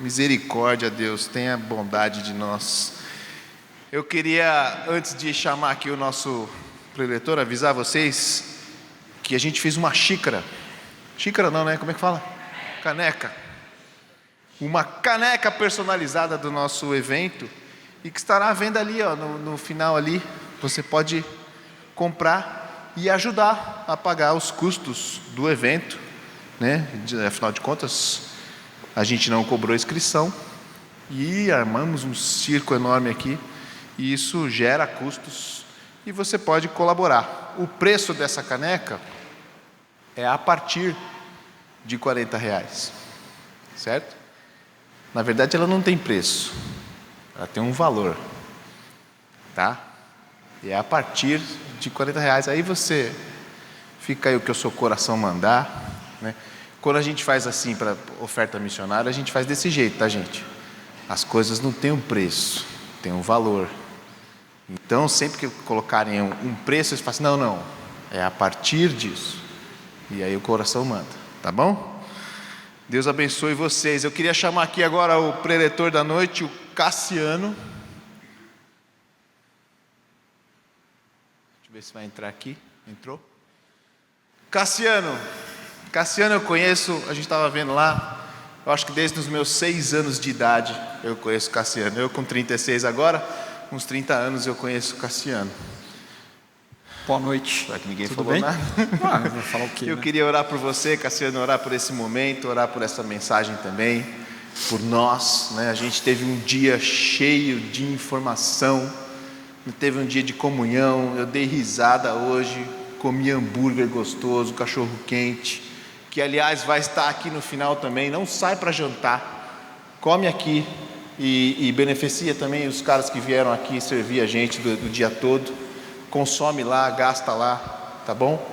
Misericórdia, Deus, tenha bondade de nós. Eu queria, antes de chamar aqui o nosso preletor, avisar vocês que a gente fez uma xícara. Xícara não, né? Como é que fala? Caneca. Uma caneca personalizada do nosso evento e que estará à venda ali, ó, no final ali. Você pode comprar e ajudar a pagar os custos do evento, né? Afinal de contas, a gente não cobrou inscrição e armamos um circo enorme aqui e isso gera custos e você pode colaborar. O preço dessa caneca é a partir de R$40, certo? Na verdade ela não tem preço, ela tem um valor, tá? E é a partir de R$40, aí você fica aí o que o seu coração mandar, né? Quando a gente faz assim para oferta missionária, a gente faz desse jeito, tá, gente? As coisas não têm um preço, tem um valor. Então, sempre que colocarem um preço, eles falam assim, não, é a partir disso. E aí o coração manda, tá bom? Deus abençoe vocês. Eu queria chamar aqui agora o preletor da noite, o Cassiano. Deixa eu ver se vai entrar aqui. Entrou? Cassiano eu conheço, a gente estava vendo lá, eu acho que desde os meus 6 anos de idade eu conheço Cassiano. Eu com 36 agora, uns 30 anos eu conheço Cassiano. Boa noite. Será que ninguém Tudo falou bem? nada? Eu vou falar o quê? Eu né? queria orar por você, Cassiano, orar por esse momento, orar por essa mensagem também, por nós, né? A gente teve um dia cheio de informação, teve um dia de comunhão, eu dei risada hoje, comi hambúrguer gostoso, cachorro quente, que aliás vai estar aqui no final também. Não sai para jantar, come aqui e beneficia também os caras que vieram aqui servir a gente do dia todo. Consome lá, gasta lá, tá bom?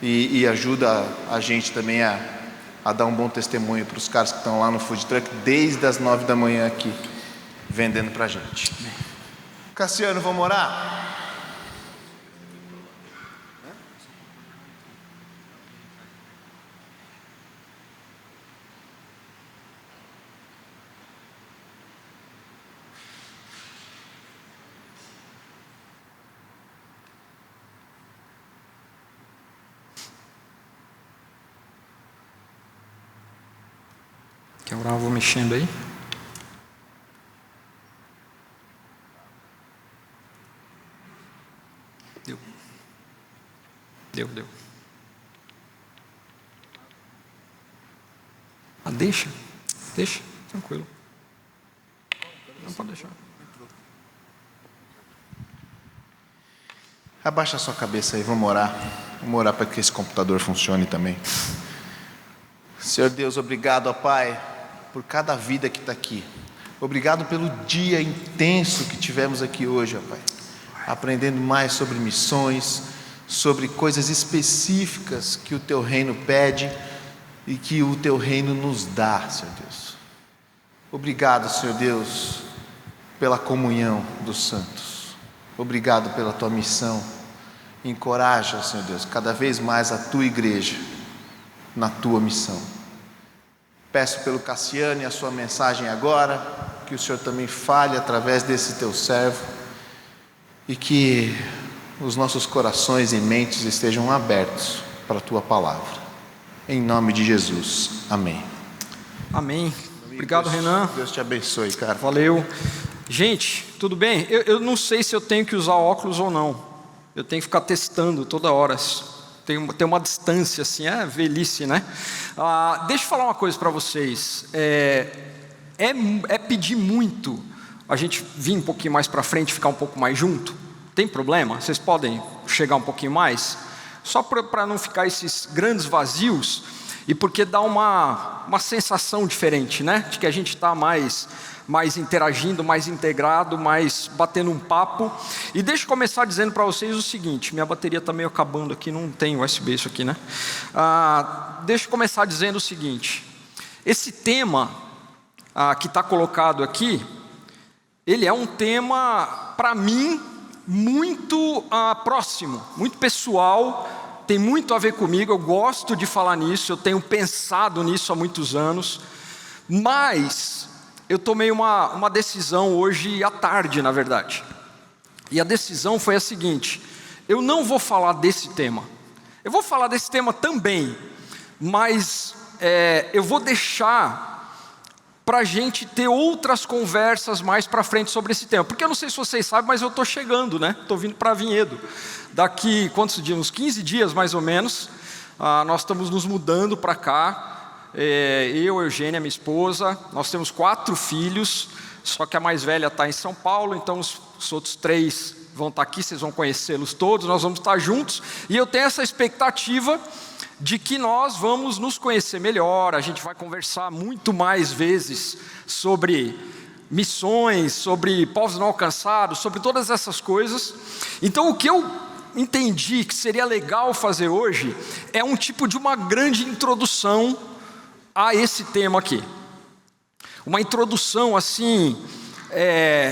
E ajuda a gente também a dar um bom testemunho para os caras que estão lá no food truck desde as 9 da manhã aqui vendendo para a gente. Cassiano, vamos orar? Quer orar? Eu vou mexendo aí. Deu. Ah, deixa, tranquilo. Não pode deixar. Abaixa a sua cabeça aí, vamos orar. Vamos orar para que esse computador funcione também. Senhor Deus, obrigado, ó Pai, por cada vida que está aqui. Obrigado pelo dia intenso que tivemos aqui hoje, ó Pai. Aprendendo mais sobre missões, sobre coisas específicas que o Teu reino pede e que o Teu reino nos dá, Senhor Deus. Obrigado, Senhor Deus, pela comunhão dos santos. Obrigado pela Tua missão. Encoraja, Senhor Deus, cada vez mais a Tua igreja na Tua missão. Peço pelo Cassiano e a sua mensagem agora, que o Senhor também fale através desse Teu servo e que os nossos corações e mentes estejam abertos para a Tua palavra. Em nome de Jesus. Amém. Amém. Obrigado, Renan. Deus te abençoe, cara. Valeu. Gente, tudo bem? Eu não sei se eu tenho que usar óculos ou não. Eu tenho que ficar testando toda hora. Tem uma distância assim, é velhice, né? Deixa eu falar uma coisa para vocês. É pedir muito a gente vir um pouquinho mais para frente, ficar um pouco mais junto? Tem problema? Vocês podem chegar um pouquinho mais? Só para não ficar esses grandes vazios e porque dá uma sensação diferente, né? De que a gente está mais interagindo, mais integrado, mais batendo um papo. E deixa eu começar dizendo para vocês o seguinte, minha bateria está meio acabando aqui, não tem USB isso aqui, né? Deixa eu começar dizendo o seguinte, esse tema que está colocado aqui, ele é um tema, para mim, muito próximo, muito pessoal, tem muito a ver comigo, eu gosto de falar nisso, eu tenho pensado nisso há muitos anos, mas eu tomei uma decisão hoje à tarde, na verdade. E a decisão foi a seguinte: eu não vou falar desse tema. Eu vou falar desse tema também, mas eu vou deixar para a gente ter outras conversas mais para frente sobre esse tema. Porque eu não sei se vocês sabem, mas eu estou chegando, né? Estou vindo para Vinhedo. Daqui, quantos dias? Uns 15 dias mais ou menos. Nós estamos nos mudando para cá. Eu, Eugênia, minha esposa. Nós temos 4 filhos, só que a mais velha está em São Paulo, então os outros 3 vão estar aqui, vocês vão conhecê-los todos, nós vamos estar juntos. E eu tenho essa expectativa de que nós vamos nos conhecer melhor, a gente vai conversar muito mais vezes sobre missões, sobre povos não alcançados, sobre todas essas coisas. Então o que eu entendi que seria legal fazer hoje é um tipo de uma grande introdução a esse tema aqui. Uma introdução assim,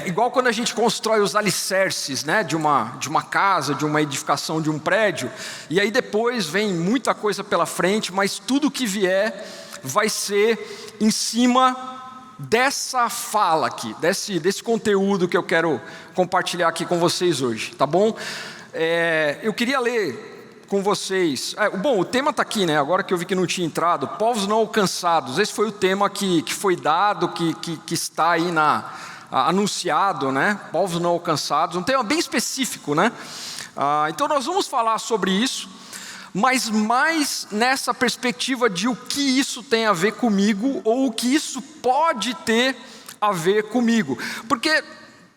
igual quando a gente constrói os alicerces, né, de uma casa, de uma edificação, de um prédio, e aí depois vem muita coisa pela frente, mas tudo que vier vai ser em cima dessa fala aqui, desse conteúdo que eu quero compartilhar aqui com vocês hoje, tá bom? Eu queria ler com vocês, bom, o tema está aqui, né? Agora que eu vi que não tinha entrado, povos não alcançados. Esse foi o tema que foi dado, que está aí anunciado, né? Povos não alcançados, um tema bem específico, né? Então nós vamos falar sobre isso, mas mais nessa perspectiva de o que isso tem a ver comigo, ou o que isso pode ter a ver comigo, porque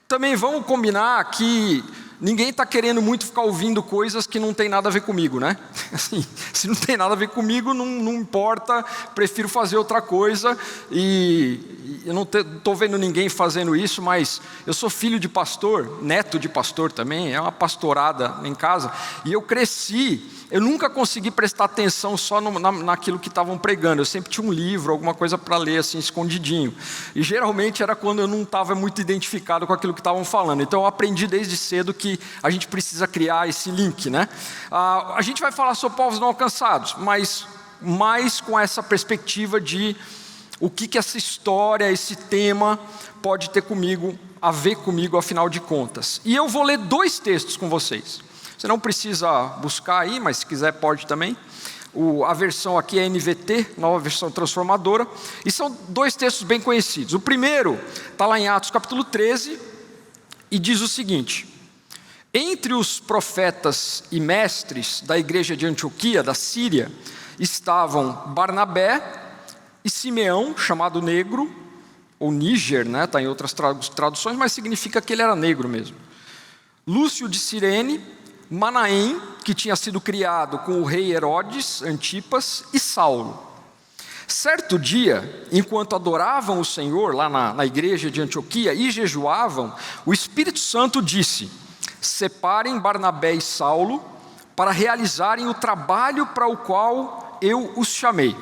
também vamos combinar que ninguém está querendo muito ficar ouvindo coisas que não tem nada a ver comigo, né? Assim, se não tem nada a ver comigo, não importa, prefiro fazer outra coisa. E eu não estou vendo ninguém fazendo isso, mas eu sou filho de pastor, neto de pastor também, é uma pastorada em casa, e eu cresci. Eu nunca consegui prestar atenção só naquilo que estavam pregando. Eu sempre tinha um livro, alguma coisa para ler assim, escondidinho. E geralmente era quando eu não estava muito identificado com aquilo que estavam falando. Então eu aprendi desde cedo que a gente precisa criar esse link, né? A gente vai falar sobre povos não alcançados, mas mais com essa perspectiva de o que essa história, esse tema pode ter a ver comigo, afinal de contas. E eu vou ler 2 textos com vocês. Você não precisa buscar aí, mas se quiser pode também. A versão aqui é NVT, nova versão transformadora. E são 2 textos bem conhecidos. O primeiro está lá em Atos capítulo 13 e diz o seguinte: entre os profetas e mestres da igreja de Antioquia, da Síria, estavam Barnabé e Simeão, chamado Negro, ou Níger, né? Está em outras traduções, mas significa que ele era negro mesmo. Lúcio de Cirene, Manaém, que tinha sido criado com o rei Herodes Antipas, e Saulo. Certo dia, enquanto adoravam o Senhor lá na igreja de Antioquia e jejuavam, o Espírito Santo disse: separem Barnabé e Saulo para realizarem o trabalho para o qual eu os chamei.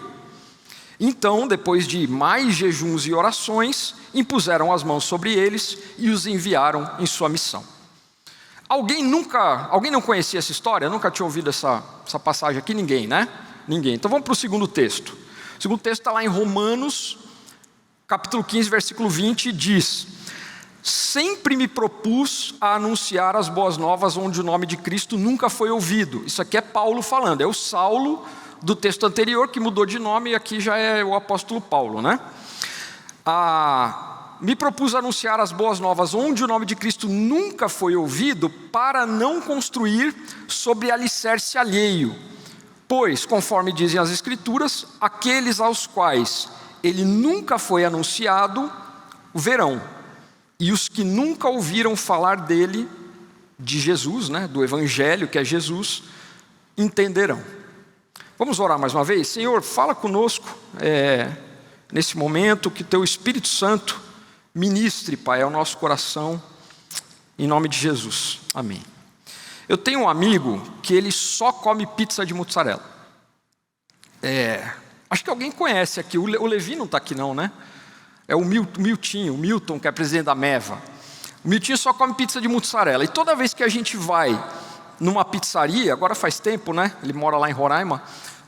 Então, depois de mais jejuns e orações, impuseram as mãos sobre eles e os enviaram em sua missão. Alguém não conhecia essa história? Nunca tinha ouvido essa passagem aqui? Ninguém, né? Ninguém. Então vamos para o segundo texto. O segundo texto está lá em Romanos, capítulo 15, versículo 20, diz: sempre me propus a anunciar as boas novas onde o nome de Cristo nunca foi ouvido. Isso aqui é Paulo falando, é o Saulo do texto anterior que mudou de nome, e aqui já é o apóstolo Paulo, né? Me propus a anunciar as boas novas onde o nome de Cristo nunca foi ouvido, para não construir sobre alicerce alheio. Pois, conforme dizem as Escrituras, aqueles aos quais ele nunca foi anunciado o verão, e os que nunca ouviram falar dele, de Jesus, né, do Evangelho que é Jesus, entenderão. Vamos orar mais uma vez? Senhor, fala conosco nesse momento, que teu Espírito Santo ministre, Pai, ao nosso coração, em nome de Jesus, amém. Eu tenho um amigo que ele só come pizza de mussarela. Acho que alguém conhece aqui, o Levi não está aqui não, né? É o Milton, que é presidente da Meva. O Milton só come pizza de mussarela, e toda vez que a gente vai numa pizzaria, agora faz tempo, né? Ele mora lá em Roraima,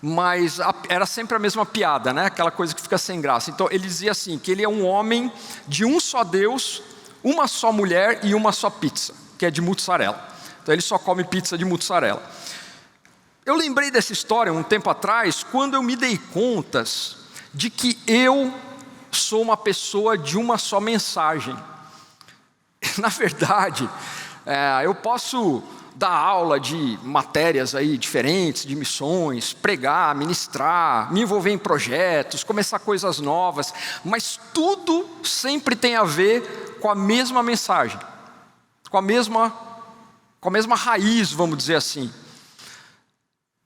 mas era sempre a mesma piada, né? Aquela coisa que fica sem graça. Então ele dizia assim, que ele é um homem de um só Deus, uma só mulher e uma só pizza, que é de mussarela. Então ele só come pizza de mussarela. Eu lembrei dessa história um tempo atrás, quando eu me dei contas de que eu sou uma pessoa de uma só mensagem. Na verdade, eu posso dar aula de matérias aí diferentes, de missões, pregar, ministrar, me envolver em projetos, começar coisas novas, mas tudo sempre tem a ver com a mesma mensagem, com a mesma raiz, vamos dizer assim.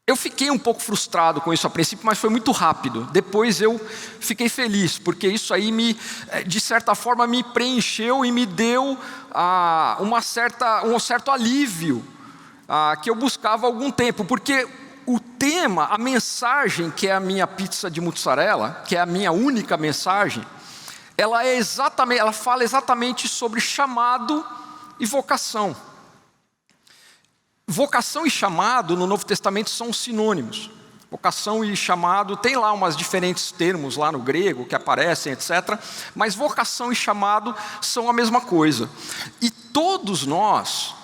Eu fiquei um pouco frustrado com isso a princípio, mas foi muito rápido. Depois eu fiquei feliz, porque isso aí de certa forma me preencheu e me deu um certo alívio que eu buscava há algum tempo, porque o tema, a mensagem que é a minha pizza de mussarela, que é a minha única mensagem, ela fala exatamente sobre chamado e vocação. Vocação e chamado no Novo Testamento são sinônimos. Vocação e chamado, tem lá umas diferentes termos lá no grego que aparecem, etc. Mas vocação e chamado são a mesma coisa. E todos nós,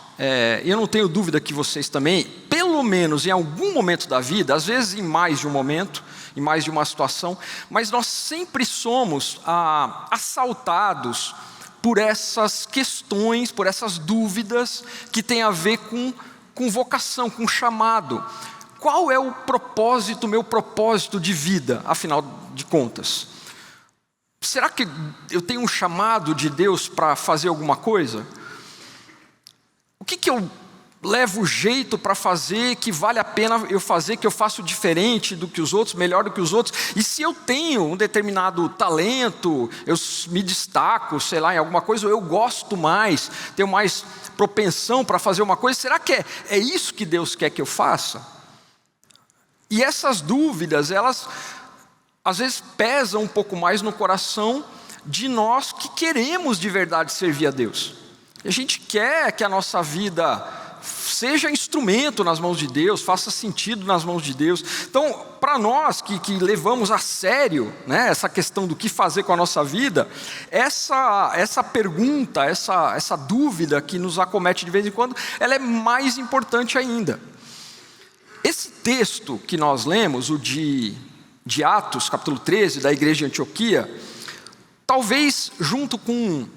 eu não tenho dúvida que vocês também, pelo menos em algum momento da vida, às vezes em mais de um momento, em mais de uma situação, mas nós sempre somos assaltados por essas questões, por essas dúvidas que têm a ver com vocação, com chamado. Qual é o propósito, meu propósito de vida, afinal de contas? Será que eu tenho um chamado de Deus para fazer alguma coisa? O que eu levo jeito para fazer que vale a pena eu fazer, que eu faço diferente do que os outros, melhor do que os outros? E se eu tenho um determinado talento, eu me destaco, sei lá, em alguma coisa, ou eu gosto mais, tenho mais propensão para fazer uma coisa, será que é isso que Deus quer que eu faça? E essas dúvidas, elas às vezes pesam um pouco mais no coração de nós que queremos de verdade servir a Deus. A gente quer que a nossa vida seja instrumento nas mãos de Deus, faça sentido nas mãos de Deus. Então, para nós que levamos a sério, né, essa questão do que fazer com a nossa vida, essa pergunta, essa dúvida que nos acomete de vez em quando, ela é mais importante ainda. Esse texto que nós lemos, o de Atos, capítulo 13, da igreja de Antioquia, talvez junto com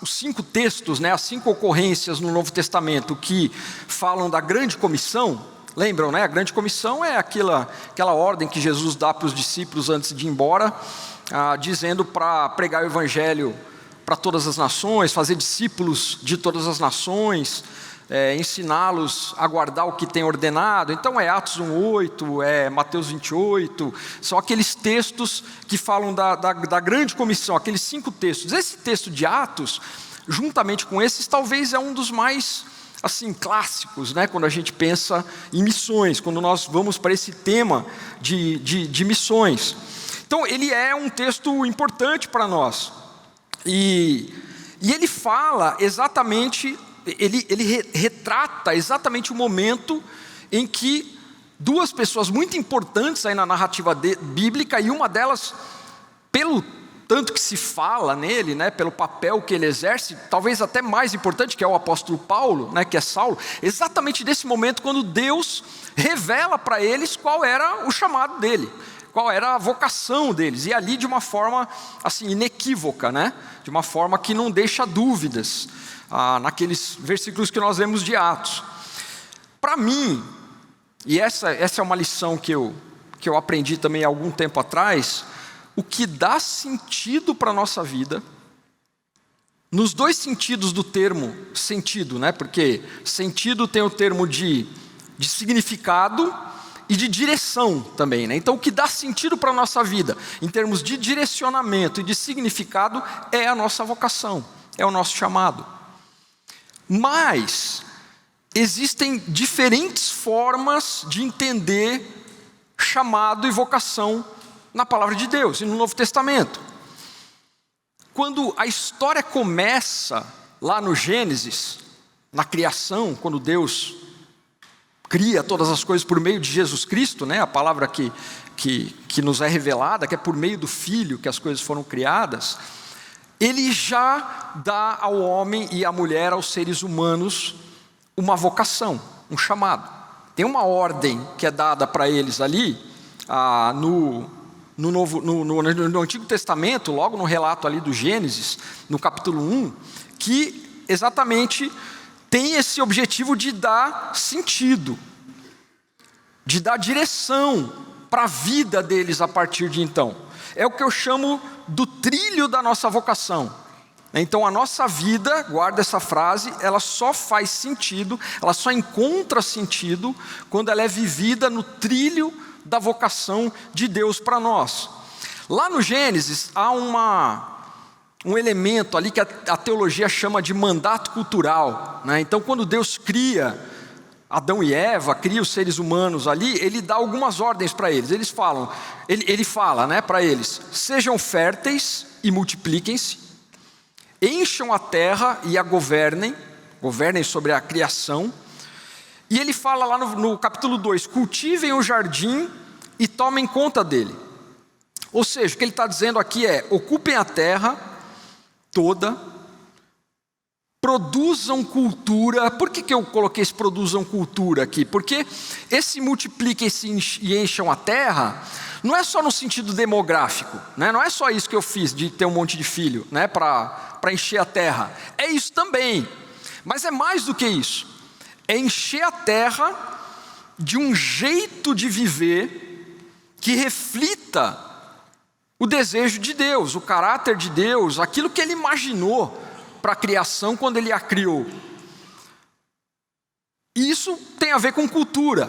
os 5 textos, né, as 5 ocorrências no Novo Testamento que falam da grande comissão, lembram, né? A grande comissão é aquela ordem que Jesus dá para os discípulos antes de ir embora, dizendo para pregar o evangelho para todas as nações, fazer discípulos de todas as nações, ensiná-los a guardar o que tem ordenado. Então é Atos 1:8, é Mateus 28, são aqueles textos que falam da grande comissão, aqueles 5 textos. Esse texto de Atos, juntamente com esses, talvez é um dos mais assim clássicos, né? Quando a gente pensa em missões, quando nós vamos para esse tema de missões. Então ele é um texto importante para nós, e ele fala exatamente, ele retrata exatamente o momento em que 2 pessoas muito importantes aí na narrativa bíblica, e uma delas, pelo tanto que se fala nele, né, pelo papel que ele exerce, talvez até mais importante, que é o apóstolo Paulo, né, que é Saulo, exatamente desse momento quando Deus revela para eles qual era o chamado dele, qual era a vocação deles, e ali de uma forma assim inequívoca, né, de uma forma que não deixa dúvidas, naqueles versículos que nós lemos de Atos. Para mim, e essa é uma lição que eu aprendi também há algum tempo atrás, o que dá sentido para a nossa vida, nos 2 sentidos do termo sentido, né? Porque sentido tem o termo de significado e de direção também, né? Então o que dá sentido para a nossa vida, em termos de direcionamento e de significado, é a nossa vocação, é o nosso chamado. Mas existem diferentes formas de entender chamado e vocação na palavra de Deus e no Novo Testamento. Quando a história começa lá no Gênesis, na criação, quando Deus cria todas as coisas por meio de Jesus Cristo, né? A palavra que nos é revelada, que é por meio do Filho que as coisas foram criadas, ele já dá ao homem e à mulher, aos seres humanos, uma vocação, um chamado. Tem uma ordem que é dada para eles ali, no Antigo Testamento, logo no relato ali do Gênesis, no capítulo 1, que exatamente tem esse objetivo de dar sentido, de dar direção para a vida deles a partir de então. É o que eu chamo do trilho da nossa vocação. Então a nossa vida, guarda essa frase, ela só faz sentido, ela só encontra sentido quando ela é vivida no trilho da vocação de Deus para nós. Lá no Gênesis há um elemento ali que a teologia chama de mandato cultural, né? Então quando Deus cria Adão e Eva, cria os seres humanos ali, ele dá algumas ordens para eles. Ele fala, né, para eles: sejam férteis e multipliquem-se, encham a terra e a governem sobre a criação. E ele fala lá no capítulo 2, cultivem o jardim e tomem conta dele. Ou seja, o que ele está dizendo aqui é: ocupem a terra toda, produzam cultura. Por que eu coloquei esse produzam cultura aqui? Porque esse multipliquem-se e encham a terra não é só no sentido demográfico, né? Não é só isso que eu fiz de ter um monte de filho, né, para encher a terra. É isso também, mas é mais do que isso. É encher a terra de um jeito de viver que reflita o desejo de Deus, o caráter de Deus, aquilo que Ele imaginou para a criação quando Ele a criou. E isso tem a ver com cultura,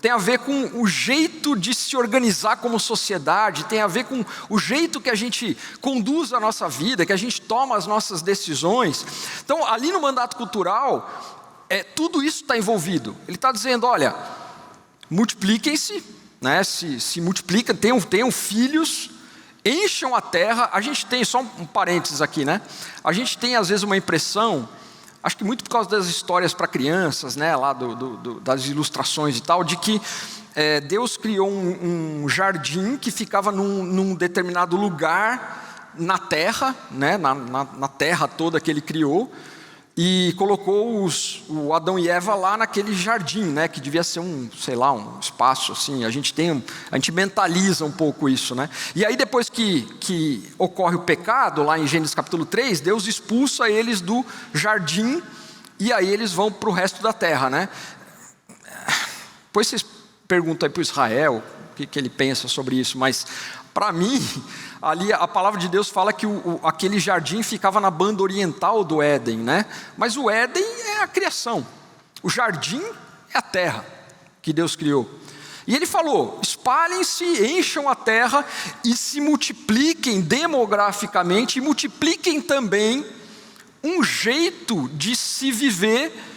tem a ver com o jeito de se organizar como sociedade, tem a ver com o jeito que a gente conduz a nossa vida, que a gente toma as nossas decisões. Então, ali no mandato cultural, tudo isso está envolvido. Ele está dizendo: olha, multipliquem-se, né, se multipliquem, tenham filhos, encham a terra. A gente tem, só um parênteses aqui, né? A gente tem às vezes uma impressão, acho que muito por causa das histórias para crianças, né, lá das ilustrações e tal, de que Deus criou um jardim que ficava num determinado lugar na terra, né, na terra toda que Ele criou, e colocou o Adão e Eva lá naquele jardim, né, que devia ser um espaço assim. A gente mentaliza um pouco isso, né? E aí depois que ocorre o pecado, lá em Gênesis capítulo 3, Deus expulsa eles do jardim, e aí eles vão para o resto da terra, né? Depois vocês perguntam aí para o Israel o que ele pensa sobre isso, mas para mim, ali a palavra de Deus fala que aquele jardim ficava na banda oriental do Éden, né? Mas o Éden é a criação, o jardim é a terra que Deus criou. E Ele falou: espalhem-se, encham a terra e se multipliquem demograficamente, e multipliquem também um jeito de se viver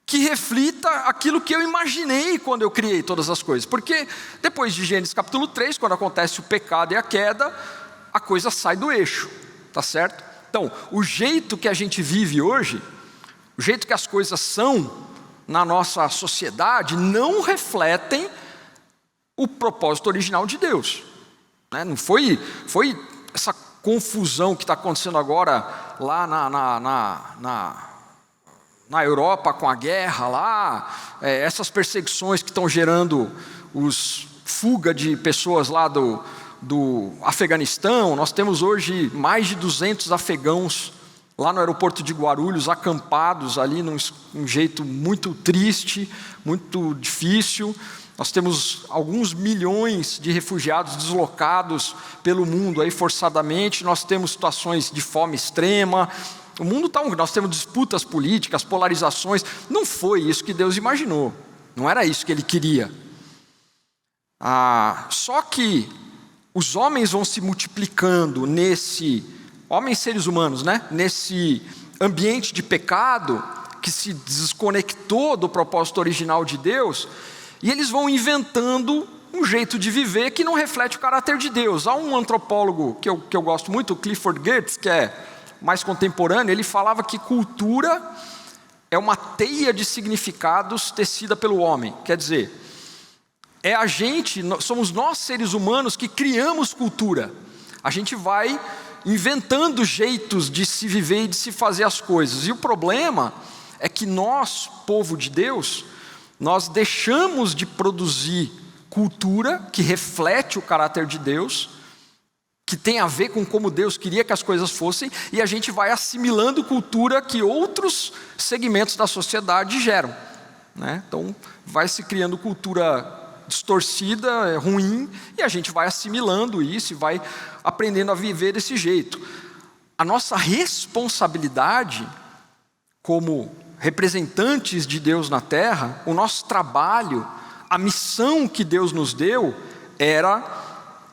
que reflita aquilo que eu imaginei quando eu criei todas as coisas. Porque depois de Gênesis capítulo 3, quando acontece o pecado e a queda, a coisa sai do eixo, tá certo? Então, o jeito que a gente vive hoje, o jeito que as coisas são na nossa sociedade, não refletem o propósito original de Deus, né? Não foi essa confusão que está acontecendo agora lá na Europa com a guerra lá, essas perseguições que estão gerando fuga de pessoas lá do Afeganistão. Nós temos hoje mais de 200 afegãos lá no aeroporto de Guarulhos, acampados ali num jeito muito triste, muito difícil. Nós temos alguns milhões de refugiados deslocados pelo mundo aí forçadamente. Nós temos situações de fome extrema. O mundo nós temos disputas políticas, polarizações. Não foi isso que Deus imaginou, não era isso que Ele queria. Só que os homens vão se multiplicando homens seres humanos, né? Nesse ambiente de pecado que se desconectou do propósito original de Deus, e eles vão inventando um jeito de viver que não reflete o caráter de Deus. Há um antropólogo que eu gosto muito, o Clifford Geertz, que é mais contemporâneo. Ele falava que cultura é uma teia de significados tecida pelo homem. Quer dizer, somos nós seres humanos que criamos cultura. A gente vai inventando jeitos de se viver e de se fazer as coisas. E o problema é que nós, povo de Deus, nós deixamos de produzir cultura que reflete o caráter de Deus, que tem a ver com como Deus queria que as coisas fossem, e a gente vai assimilando cultura que outros segmentos da sociedade geram, né? Então vai se criando cultura distorcida, ruim, e a gente vai assimilando isso e vai aprendendo a viver desse jeito. A nossa responsabilidade como representantes de Deus na terra, o nosso trabalho, a missão que Deus nos deu era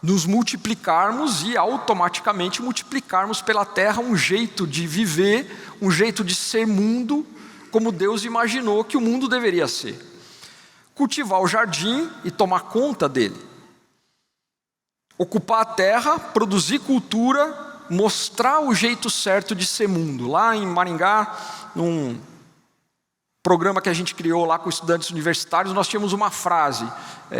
nos multiplicarmos e automaticamente multiplicarmos pela terra um jeito de viver, um jeito de ser mundo, como Deus imaginou que o mundo deveria ser. Cultivar o jardim e tomar conta dele. Ocupar a terra, produzir cultura, mostrar o jeito certo de ser mundo. Lá em Maringá, num programa que a gente criou lá com estudantes universitários, nós tínhamos uma frase,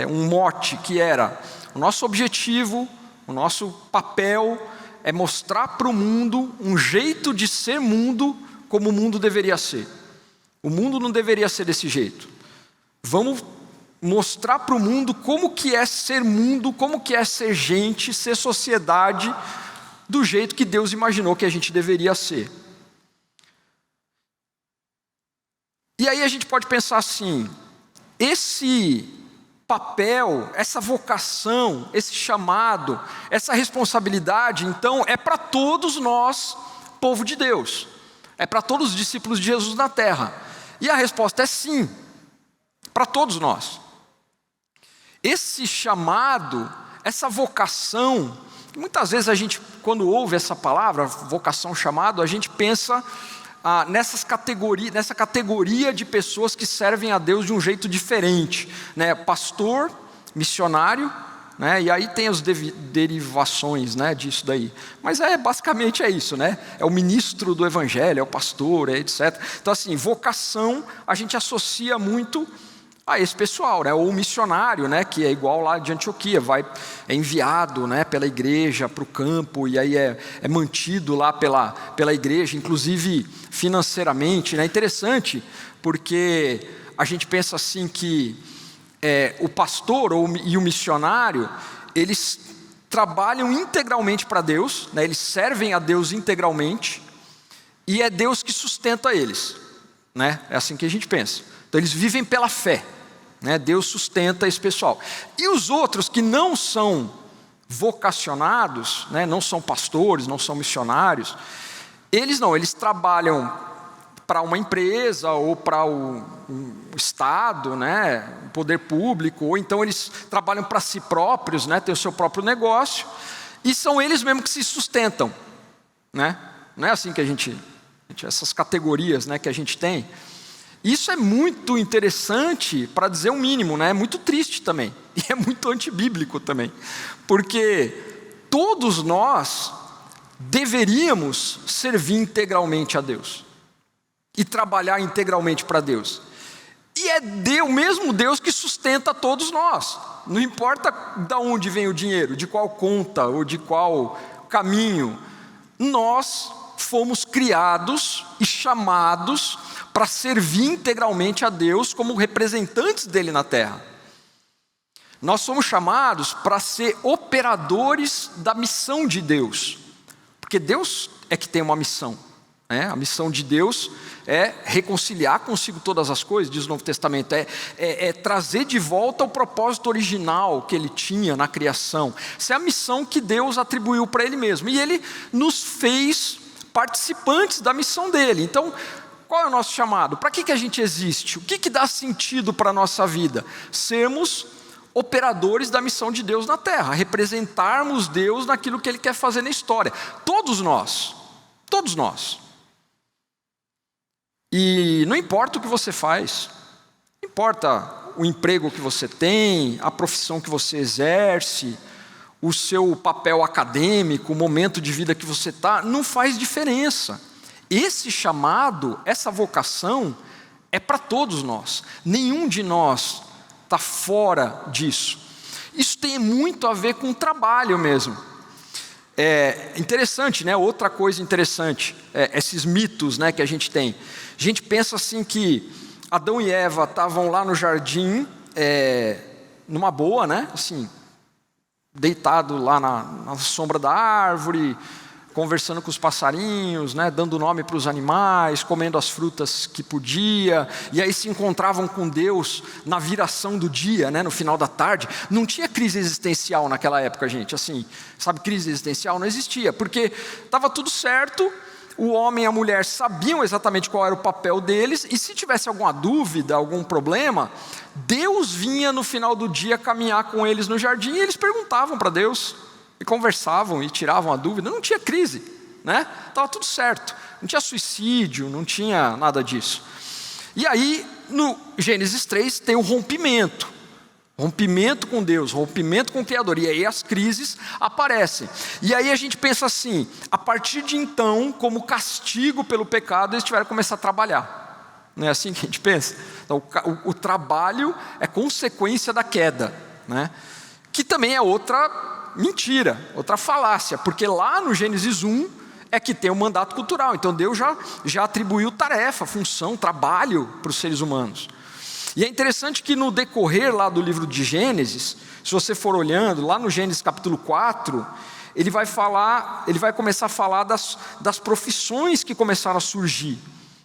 um mote que era: o nosso objetivo, o nosso papel é mostrar para o mundo um jeito de ser mundo como o mundo deveria ser. O mundo não deveria ser desse jeito. Vamos mostrar para o mundo como que é ser mundo, como que é ser gente, ser sociedade, do jeito que Deus imaginou que a gente deveria ser. E aí a gente pode pensar assim, esse papel, essa vocação, esse chamado, essa responsabilidade, então, é para todos nós, povo de Deus. É para todos os discípulos de Jesus na terra. E a resposta é sim, para todos nós. Esse chamado, essa vocação, muitas vezes a gente, quando ouve essa palavra, vocação, chamado, a gente pensa nessa categoria de pessoas que servem a Deus de um jeito diferente, né? Pastor, missionário, né? E aí tem as derivações, né, disso daí. Mas basicamente é isso, né? É o ministro do evangelho, é o pastor, etc. Então assim, vocação a gente associa muito a esse pessoal, né? Ou o missionário, né? Que é igual lá de Antioquia, é enviado, né, pela igreja para o campo, e aí é mantido lá pela igreja, inclusive financeiramente, né? Interessante, porque a gente pensa assim que o pastor e o missionário, eles trabalham integralmente para Deus, né? Eles servem a Deus integralmente, e é Deus que sustenta eles, né? É assim que a gente pensa. Então eles vivem pela fé, né? Deus sustenta esse pessoal. E os outros que não são vocacionados, né? Não são pastores, não são missionários, eles trabalham para uma empresa ou para o Estado, né? O poder público, ou então eles trabalham para si próprios, né? Tem o seu próprio negócio, e são eles mesmos que se sustentam, né? Não é assim que essas categorias, né, que a gente tem. Isso é muito interessante, para dizer o mínimo, né? É muito triste também, e é muito antibíblico também, porque todos nós deveríamos servir integralmente a Deus, e trabalhar integralmente para Deus, e é o mesmo Deus que sustenta todos nós, não importa de onde vem o dinheiro, de qual conta, ou de qual caminho, nós fomos criados e chamados para servir integralmente a Deus como representantes dele na terra. Nós somos chamados para ser operadores da missão de Deus, porque Deus é que tem uma missão, né? A missão de Deus é reconciliar consigo todas as coisas, diz o Novo Testamento, é trazer de volta o propósito original que ele tinha na criação. Essa é a missão que Deus atribuiu para ele mesmo, e ele nos fez participantes da missão dele. Então, qual é o nosso chamado? Para que a gente existe? O que dá sentido para a nossa vida? Sermos operadores da missão de Deus na terra, representarmos Deus naquilo que ele quer fazer na história. Todos nós. E não importa o que você faz, não importa o emprego que você tem, a profissão que você exerce, o seu papel acadêmico, o momento de vida que você está, não faz diferença. Esse chamado, essa vocação, É para todos nós. Nenhum de nós está fora disso. Isso tem muito a ver com o trabalho mesmo. É interessante, né? Outra coisa interessante, esses mitos, né, que a gente tem. A gente pensa assim que Adão e Eva estavam lá no jardim, numa boa, né? Assim, deitado lá na sombra da árvore, conversando com os passarinhos, né, dando nome para os animais, comendo as frutas que podia, e aí se encontravam com Deus na viração do dia, né, no final da tarde. Não tinha crise existencial naquela época, gente, assim, sabe, crise existencial não existia, porque estava tudo certo, o homem e a mulher sabiam exatamente qual era o papel deles, e se tivesse alguma dúvida, algum problema, Deus vinha no final do dia caminhar com eles no jardim, e eles perguntavam para Deus, e conversavam e tiravam a dúvida, não tinha crise, né? Estava tudo certo, não tinha suicídio, não tinha nada disso. E aí, no Gênesis 3, tem o rompimento com Deus, rompimento com o Criador, e aí as crises aparecem. E aí a gente pensa assim, a partir de então, como castigo pelo pecado, eles tiveram que começar a trabalhar. Não é assim que a gente pensa? Então, o trabalho é consequência da queda, né? Que também é outra mentira, outra falácia, porque lá no Gênesis 1 é que tem o mandato cultural, então Deus já atribuiu tarefa, função, trabalho para os seres humanos. E é interessante que no decorrer lá do livro de Gênesis, se você for olhando, lá no Gênesis capítulo 4, ele vai começar a falar das profissões que começaram a surgir,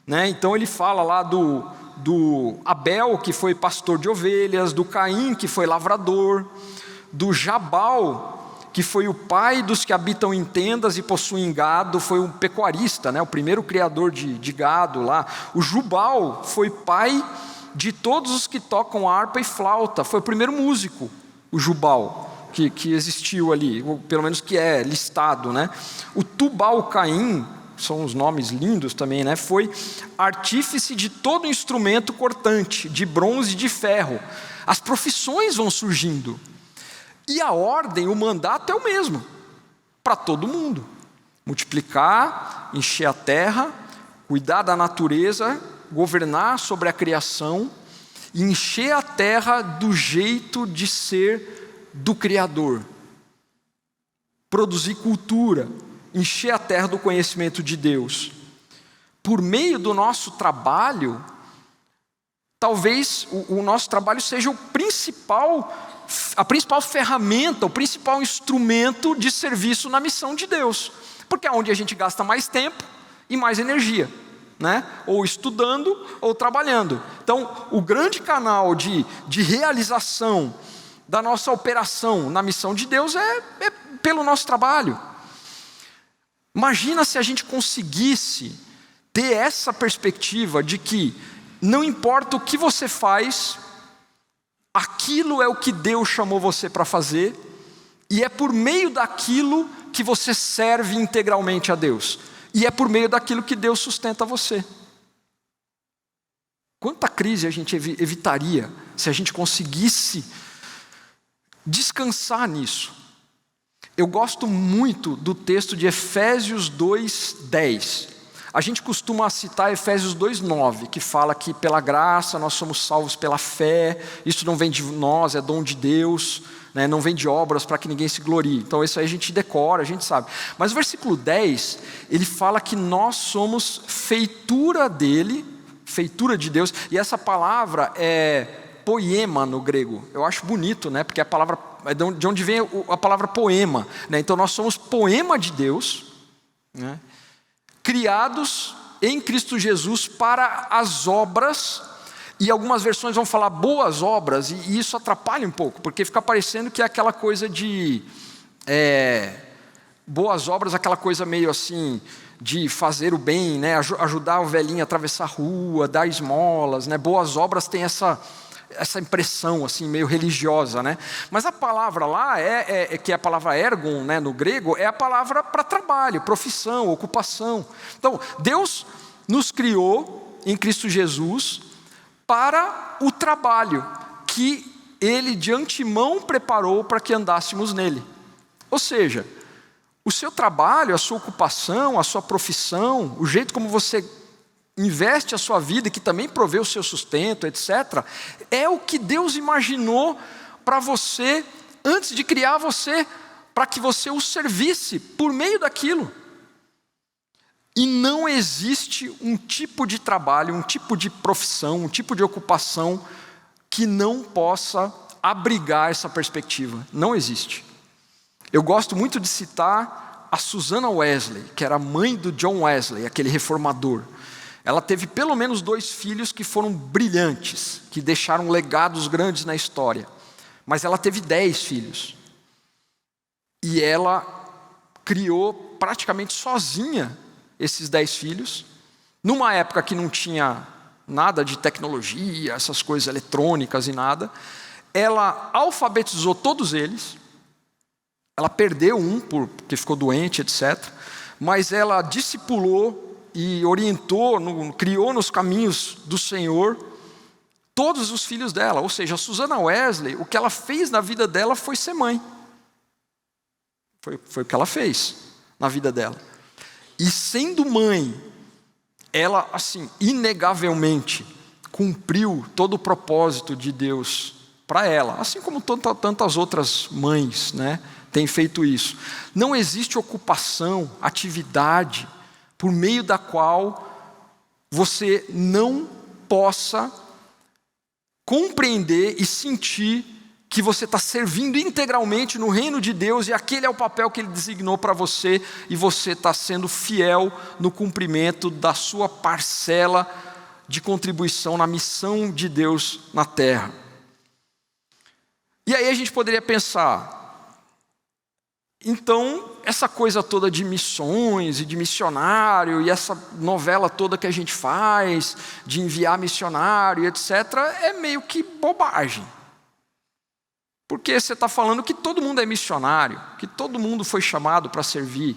né? Então ele fala lá do Abel, que foi pastor de ovelhas, do Caim, que foi lavrador, do Jabal, que foi o pai dos que habitam em tendas e possuem gado, foi um pecuarista, né? O primeiro criador de gado lá. O Jubal foi pai de todos os que tocam harpa e flauta, foi o primeiro músico, o Jubal, que existiu ali, ou pelo menos que é listado, né? O Tubal-Caim, são os nomes lindos também, né? Foi artífice de todo instrumento cortante, de bronze e de ferro. As profissões vão surgindo. E a ordem, o mandato é o mesmo, para todo mundo. Multiplicar, encher a terra, cuidar da natureza, governar sobre a criação, e encher a terra do jeito de ser do Criador. Produzir cultura, encher a terra do conhecimento de Deus. Por meio do nosso trabalho, talvez o nosso trabalho seja a principal ferramenta, o principal instrumento de serviço na missão de Deus, porque é onde a gente gasta mais tempo e mais energia, né? Ou estudando ou trabalhando. Então, o grande canal de realização da nossa operação na missão de Deus é pelo nosso trabalho. Imagina se a gente conseguisse ter essa perspectiva de que não importa o que você faz, aquilo é o que Deus chamou você para fazer, e é por meio daquilo que você serve integralmente a Deus, e é por meio daquilo que Deus sustenta você. Quanta crise a gente evitaria se a gente conseguisse descansar nisso. Eu gosto muito do texto de Efésios 2:10. A gente costuma citar Efésios 2:9, que fala que pela graça nós somos salvos pela fé, isso não vem de nós, é dom de Deus, né? Não vem de obras para que ninguém se glorie. Então isso aí a gente decora, a gente sabe. Mas o versículo 10, ele fala que nós somos feitura dele, feitura de Deus, e essa palavra é poema no grego. Eu acho bonito, né? Porque a palavra, é de onde vem a palavra poema, né? Então nós somos poema de Deus, né? Criados em Cristo Jesus para as obras, e algumas versões vão falar boas obras, e isso atrapalha um pouco, porque fica parecendo que é aquela coisa de boas obras, aquela coisa meio assim, de fazer o bem, né? Ajudar o velhinho a atravessar a rua, dar esmolas, né? Boas obras tem essa impressão assim meio religiosa, né? Mas a palavra lá que é a palavra ergon, né, no grego, é a palavra para trabalho, profissão, ocupação. Então Deus nos criou em Cristo Jesus para o trabalho que Ele de antemão preparou para que andássemos nele. Ou seja, o seu trabalho, a sua ocupação, a sua profissão, o jeito como você investe a sua vida, que também provê o seu sustento, etc., é o que Deus imaginou para você antes de criar você, para que você o servisse por meio daquilo. E não existe um tipo de trabalho, um tipo de profissão, um tipo de ocupação que não possa abrigar essa perspectiva. Não existe. Eu gosto muito de citar a Susanna Wesley, que era a mãe do John Wesley, aquele reformador. Ela teve pelo menos 2 filhos que foram brilhantes, que deixaram legados grandes na história. Mas ela teve 10 filhos. E ela criou praticamente sozinha esses 10 filhos, numa época que não tinha nada de tecnologia, essas coisas eletrônicas e nada. Ela alfabetizou todos eles. Ela perdeu um porque ficou doente, etc. Mas ela discipulou e orientou, criou nos caminhos do Senhor todos os filhos dela. Ou seja, a Susanna Wesley, o que ela fez na vida dela foi ser mãe. Foi o que ela fez na vida dela. E sendo mãe, ela, assim, inegavelmente cumpriu todo o propósito de Deus para ela, assim como tantas outras mães, né, têm feito isso. Não existe ocupação, atividade, por meio da qual você não possa compreender e sentir que você está servindo integralmente no reino de Deus, e aquele é o papel que Ele designou para você, e você está sendo fiel no cumprimento da sua parcela de contribuição na missão de Deus na terra. E aí a gente poderia pensar, então, essa coisa toda de missões e de missionário, e essa novela toda que a gente faz, de enviar missionário, etc., é meio que bobagem. Porque você está falando que todo mundo é missionário, que todo mundo foi chamado para servir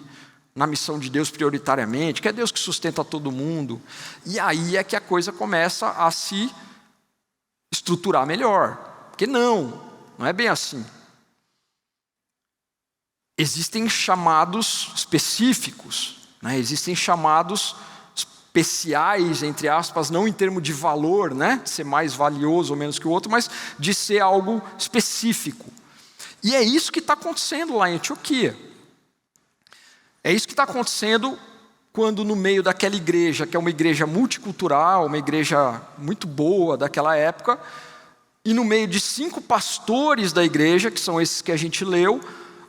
na missão de Deus prioritariamente, que é Deus que sustenta todo mundo. E aí é que a coisa começa a se estruturar melhor. Porque não é bem assim. Existem chamados específicos, né? Existem chamados especiais, entre aspas, não em termos de valor, né? Ser mais valioso ou menos que o outro, mas de ser algo específico. E é isso que está acontecendo lá em Antioquia. É isso que está acontecendo quando no meio daquela igreja, que é uma igreja multicultural, uma igreja muito boa daquela época, e no meio de 5 pastores da igreja, que são esses que a gente leu,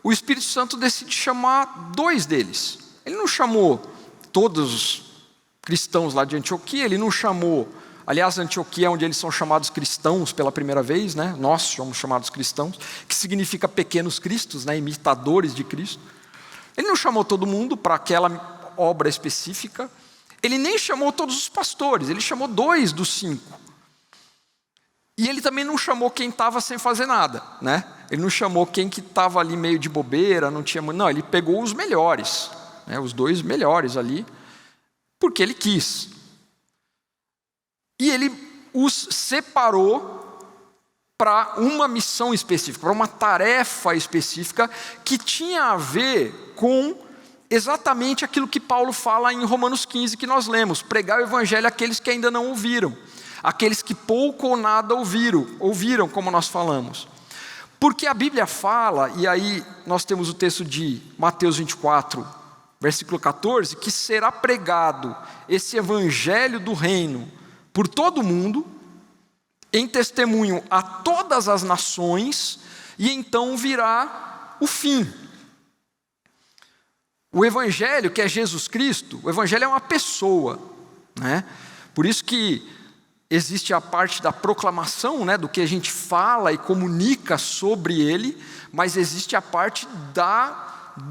o Espírito Santo decide chamar 2 deles. Ele não chamou todos os cristãos lá de Antioquia, ele não chamou, aliás, Antioquia é onde eles são chamados cristãos pela primeira vez, né? Nós somos chamados cristãos, que significa pequenos cristos, né? Imitadores de Cristo. Ele não chamou todo mundo para aquela obra específica, ele nem chamou todos os pastores, ele chamou 2 dos 5. E ele também não chamou quem estava sem fazer nada, né? Ele não chamou quem que estava ali meio de bobeira, não, ele pegou os melhores, né? Os 2 melhores ali, porque ele quis. E ele os separou para uma missão específica, para uma tarefa específica que tinha a ver com exatamente aquilo que Paulo fala em Romanos 15 que nós lemos: pregar o evangelho àqueles que ainda não ouviram, aqueles que pouco ou nada ouviram, como nós falamos. Porque a Bíblia fala, e aí nós temos o texto de Mateus 24, versículo 14, que será pregado esse evangelho do reino por todo o mundo, em testemunho a todas as nações, e então virá o fim. O evangelho, que é Jesus Cristo, o evangelho é uma pessoa, né? Por isso que existe a parte da proclamação, né, do que a gente fala e comunica sobre ele, mas existe a parte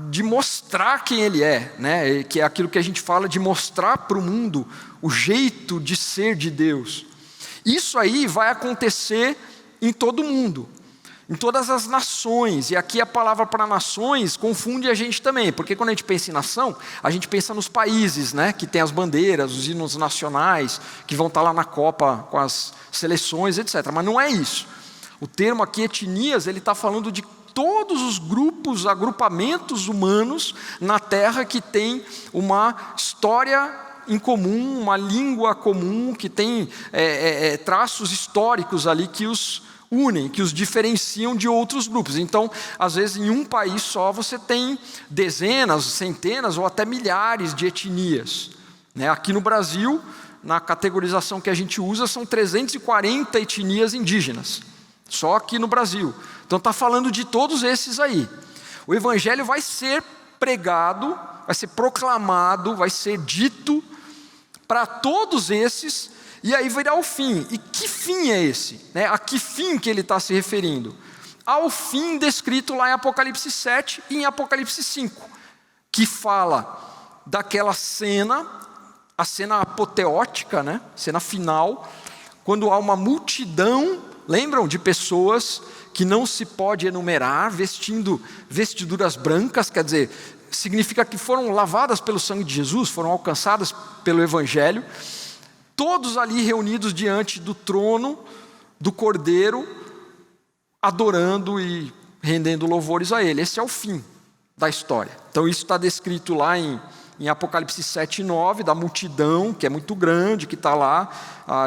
de mostrar quem ele é, né, que é aquilo que a gente fala de mostrar para o mundo o jeito de ser de Deus. Isso aí vai acontecer em todo mundo, em todas as nações, e aqui a palavra para nações confunde a gente também, porque quando a gente pensa em nação, a gente pensa nos países, né, que tem as bandeiras, os hinos nacionais, que vão estar lá na Copa com as seleções, etc. Mas não é isso. O termo aqui, etnias, ele está falando de todos os grupos, agrupamentos humanos na Terra que tem uma história em comum, uma língua comum, que tem traços históricos ali que os unem, que os diferenciam de outros grupos. Então, às vezes, em um país só, você tem dezenas, centenas ou até milhares de etnias. Aqui no Brasil, na categorização que a gente usa, são 340 etnias indígenas, só aqui no Brasil. Então, está falando de todos esses aí. O Evangelho vai ser pregado, vai ser proclamado, vai ser dito para todos esses, e aí virá o fim. E que fim é esse? A que fim que ele está se referindo? Ao fim descrito lá em Apocalipse 7 e em Apocalipse 5, que fala daquela cena, a cena apoteótica, cena final, quando há uma multidão, lembram, de pessoas que não se pode enumerar, vestindo vestiduras brancas, quer dizer, significa que foram lavadas pelo sangue de Jesus, foram alcançadas pelo Evangelho, todos ali reunidos diante do trono do Cordeiro, adorando e rendendo louvores a Ele. Esse é o fim da história. Então isso está descrito lá em Apocalipse 7 e 9, da multidão, que é muito grande, que está lá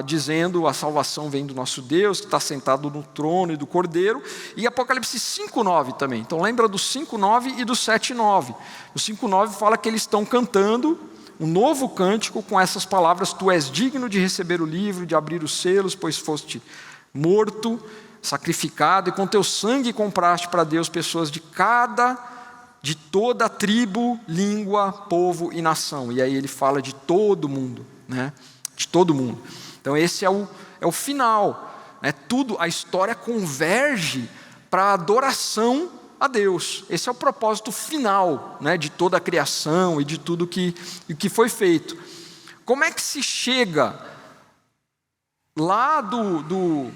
dizendo a salvação vem do nosso Deus, que está sentado no trono e do Cordeiro, e Apocalipse 5, 9 também. Então lembra do 5, 9 e do 7, 9. O 5, 9 fala que eles estão cantando um novo cântico com essas palavras: tu és digno de receber o livro, de abrir os selos, pois foste morto, sacrificado, e com teu sangue compraste para Deus pessoas de toda tribo, língua, povo e nação. E aí ele fala de todo mundo, de todo mundo. Então esse é o final, tudo, a história converge para a adoração a Deus. Esse é o propósito final, de toda a criação e de tudo que foi feito. Como é que se chega lá do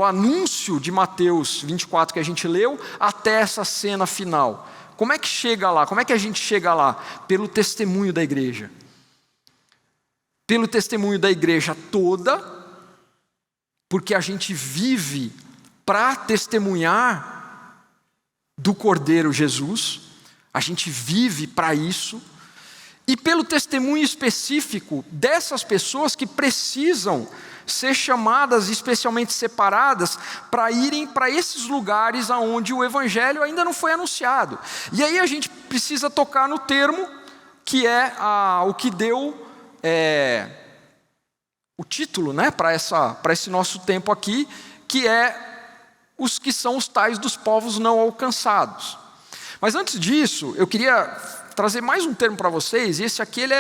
anúncio de Mateus 24 que a gente leu até essa cena final? Como é que chega lá? Como é que a gente chega lá? Pelo testemunho da igreja. Pelo testemunho da igreja toda, porque a gente vive para testemunhar do Cordeiro Jesus, a gente vive para isso, e pelo testemunho específico dessas pessoas que precisam ser chamadas, especialmente separadas, para irem para esses lugares onde o Evangelho ainda não foi anunciado. E aí a gente precisa tocar no termo que é o que deu o título para esse nosso tempo aqui, que é os que são os tais dos povos não alcançados. Mas antes disso, eu queria trazer mais um termo para vocês, e esse aqui ele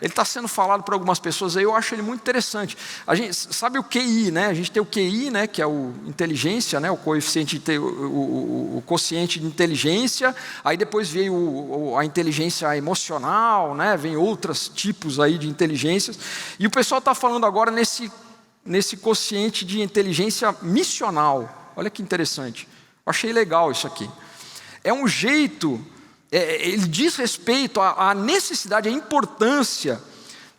está sendo falado por algumas pessoas aí, eu acho ele muito interessante. A gente sabe o QI, A gente tem o QI, que é o inteligência, o coeficiente, o quociente de inteligência, aí depois veio a inteligência emocional, vem outros tipos aí de inteligências, e o pessoal está falando agora nesse quociente de inteligência missional. Olha que interessante, eu achei legal isso aqui. É um jeito, ele diz respeito à necessidade, à importância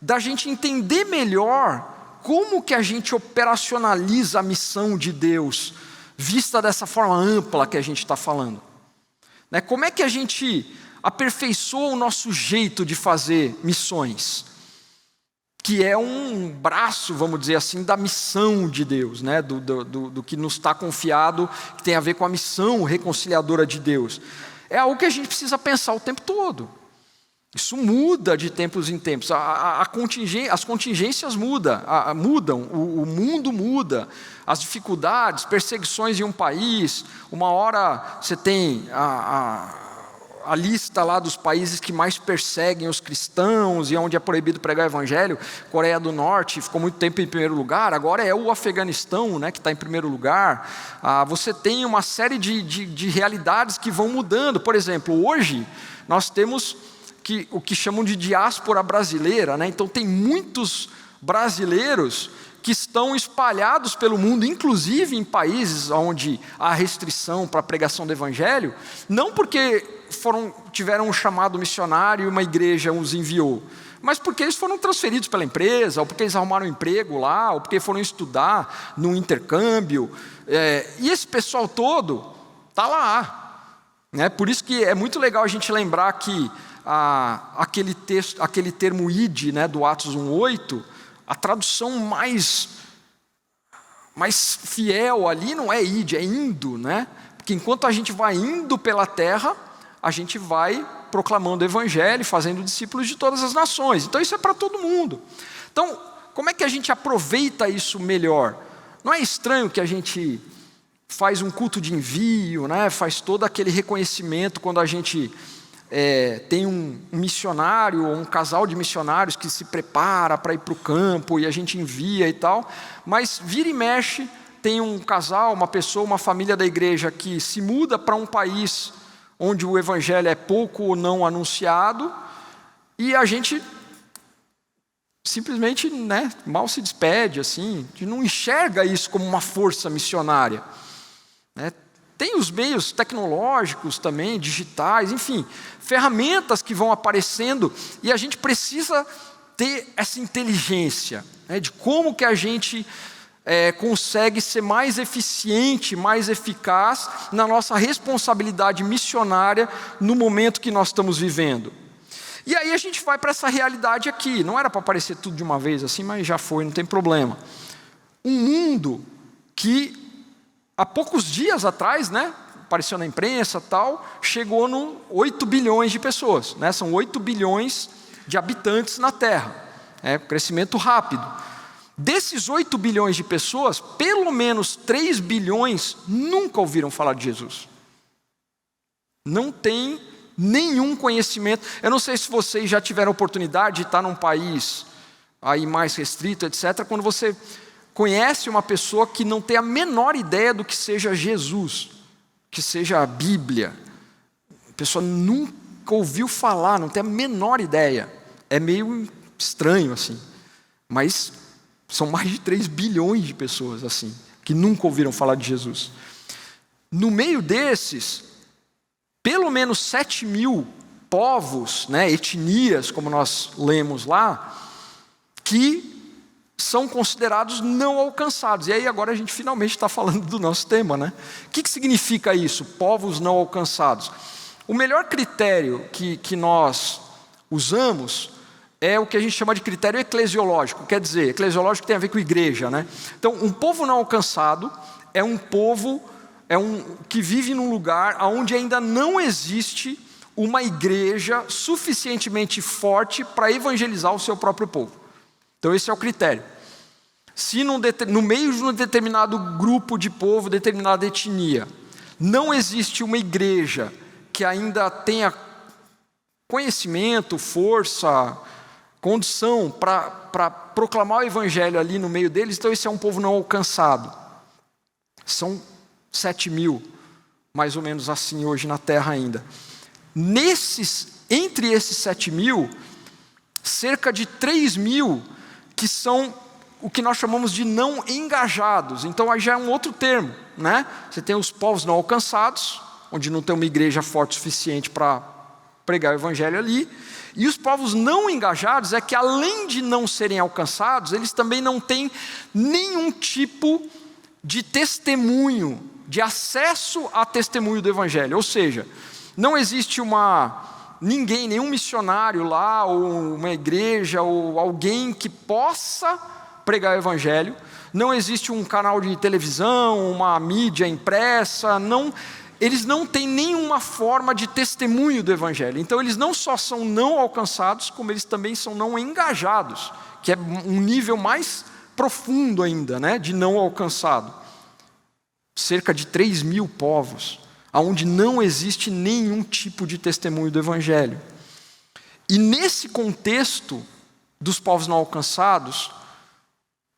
da gente entender melhor como que a gente operacionaliza a missão de Deus, vista dessa forma ampla que a gente está falando. Como é que a gente aperfeiçoa o nosso jeito de fazer missões? Que é um braço, vamos dizer assim, da missão de Deus, do que nos está confiado, que tem a ver com a missão reconciliadora de Deus. É algo que a gente precisa pensar o tempo todo. Isso muda de tempos em tempos, as contingências mudam, o mundo muda, as dificuldades, perseguições em um país, uma hora você tem a lista lá dos países que mais perseguem os cristãos e onde é proibido pregar o evangelho. Coreia do Norte ficou muito tempo em primeiro lugar, agora é o Afeganistão, que está em primeiro lugar. Você tem uma série de realidades que vão mudando. Por exemplo, hoje nós temos o que chamam de diáspora brasileira, Então tem muitos brasileiros que estão espalhados pelo mundo, inclusive em países onde há restrição para a pregação do evangelho, não porque tiveram um chamado missionário e uma igreja os enviou, mas porque eles foram transferidos pela empresa, ou porque eles arrumaram um emprego lá, ou porque foram estudar num intercâmbio, e esse pessoal todo está lá. Por isso que é muito legal a gente lembrar que aquele texto, aquele termo id, né, do Atos 1:8, a tradução mais fiel ali não é id, é indo, né? Porque enquanto a gente vai indo pela terra, a gente vai proclamando o evangelho, fazendo discípulos de todas as nações. Então isso é para todo mundo. Então, como é que a gente aproveita isso melhor? Não é estranho que a gente faz um culto de envio, né? Faz todo aquele reconhecimento quando a gente tem um missionário ou um casal de missionários que se prepara para ir para o campo e a gente envia e tal, mas vira e mexe, tem um casal, uma pessoa, uma família da igreja que se muda para um país onde o evangelho é pouco ou não anunciado, e a gente simplesmente, né, mal se despede, assim, a gente não enxerga isso como uma força missionária, né? Tem os meios tecnológicos também, digitais, enfim, ferramentas que vão aparecendo, e a gente precisa ter essa inteligência, né, de como que a gente consegue ser mais eficiente, mais eficaz na nossa responsabilidade missionária no momento que nós estamos vivendo. E aí a gente vai para essa realidade aqui. Não era para aparecer tudo de uma vez assim, mas já foi, não tem problema. Um mundo que há poucos dias atrás, né, apareceu na imprensa tal, chegou no 8 bilhões de pessoas, né, são 8 bilhões de habitantes na Terra, crescimento rápido. Desses 8 bilhões de pessoas, pelo menos 3 bilhões nunca ouviram falar de Jesus. Não tem nenhum conhecimento. Eu não sei se vocês já tiveram oportunidade de estar num país aí mais restrito, etc., quando você conhece uma pessoa que não tem a menor ideia do que seja Jesus, que seja a Bíblia. A pessoa nunca ouviu falar, não tem a menor ideia. É meio estranho assim, mas são mais de 3 bilhões de pessoas assim, que nunca ouviram falar de Jesus. No meio desses, pelo menos 7 mil povos, né, etnias, como nós lemos lá, que são considerados não alcançados. E aí agora a gente finalmente está falando do nosso tema, né? O que significa isso, povos não alcançados? O melhor critério que nós usamos é o que a gente chama de critério eclesiológico. Quer dizer, eclesiológico tem a ver com igreja, né? Então, um povo não alcançado é um povo que vive num lugar onde ainda não existe uma igreja suficientemente forte para evangelizar o seu próprio povo. Então esse é o critério. Se no meio de um determinado grupo de povo, determinada etnia, não existe uma igreja que ainda tenha conhecimento, força, condição para proclamar o evangelho ali no meio deles, então esse é um povo não alcançado. São 7 mil, mais ou menos assim hoje na terra ainda. Entre esses 7 mil, cerca de 3 mil que são o que nós chamamos de não engajados. Então aí já é um outro termo, né? Você tem os povos não alcançados, onde não tem uma igreja forte o suficiente para pregar o evangelho ali. E os povos não engajados é que, além de não serem alcançados, eles também não têm nenhum tipo de testemunho, de acesso a testemunho do evangelho. Ou seja, não existe ninguém, nenhum missionário lá, ou uma igreja, ou alguém que possa pregar o evangelho. Não existe um canal de televisão, uma mídia impressa, eles não têm nenhuma forma de testemunho do evangelho. Então eles não só são não alcançados, como eles também são não engajados, que é um nível mais profundo ainda, né, de não alcançado. Cerca de 3 mil povos, onde não existe nenhum tipo de testemunho do evangelho. E nesse contexto dos povos não alcançados,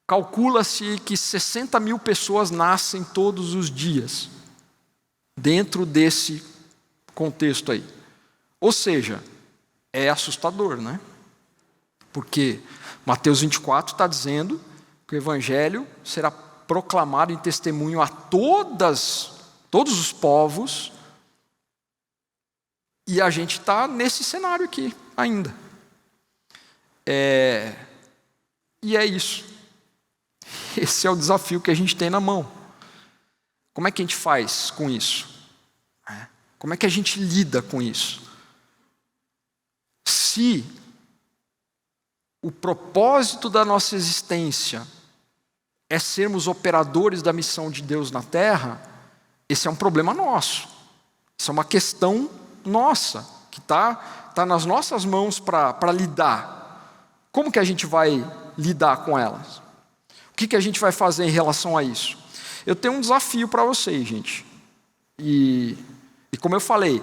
calcula-se que 60 mil pessoas nascem todos os dias, dentro desse contexto aí. Ou seja, é assustador, né? Porque Mateus 24 está dizendo que o evangelho será proclamado em testemunho a todos os povos, e a gente está nesse cenário aqui ainda. E é isso. Esse é o desafio que a gente tem na mão. Como é que a gente faz com isso? Como é que a gente lida com isso? Se o propósito da nossa existência é sermos operadores da missão de Deus na terra, esse é um problema nosso. Isso é uma questão nossa, que está nas nossas mãos para lidar. Como que a gente vai lidar com elas? O que a gente vai fazer em relação a isso? Eu tenho um desafio para vocês, gente. E como eu falei,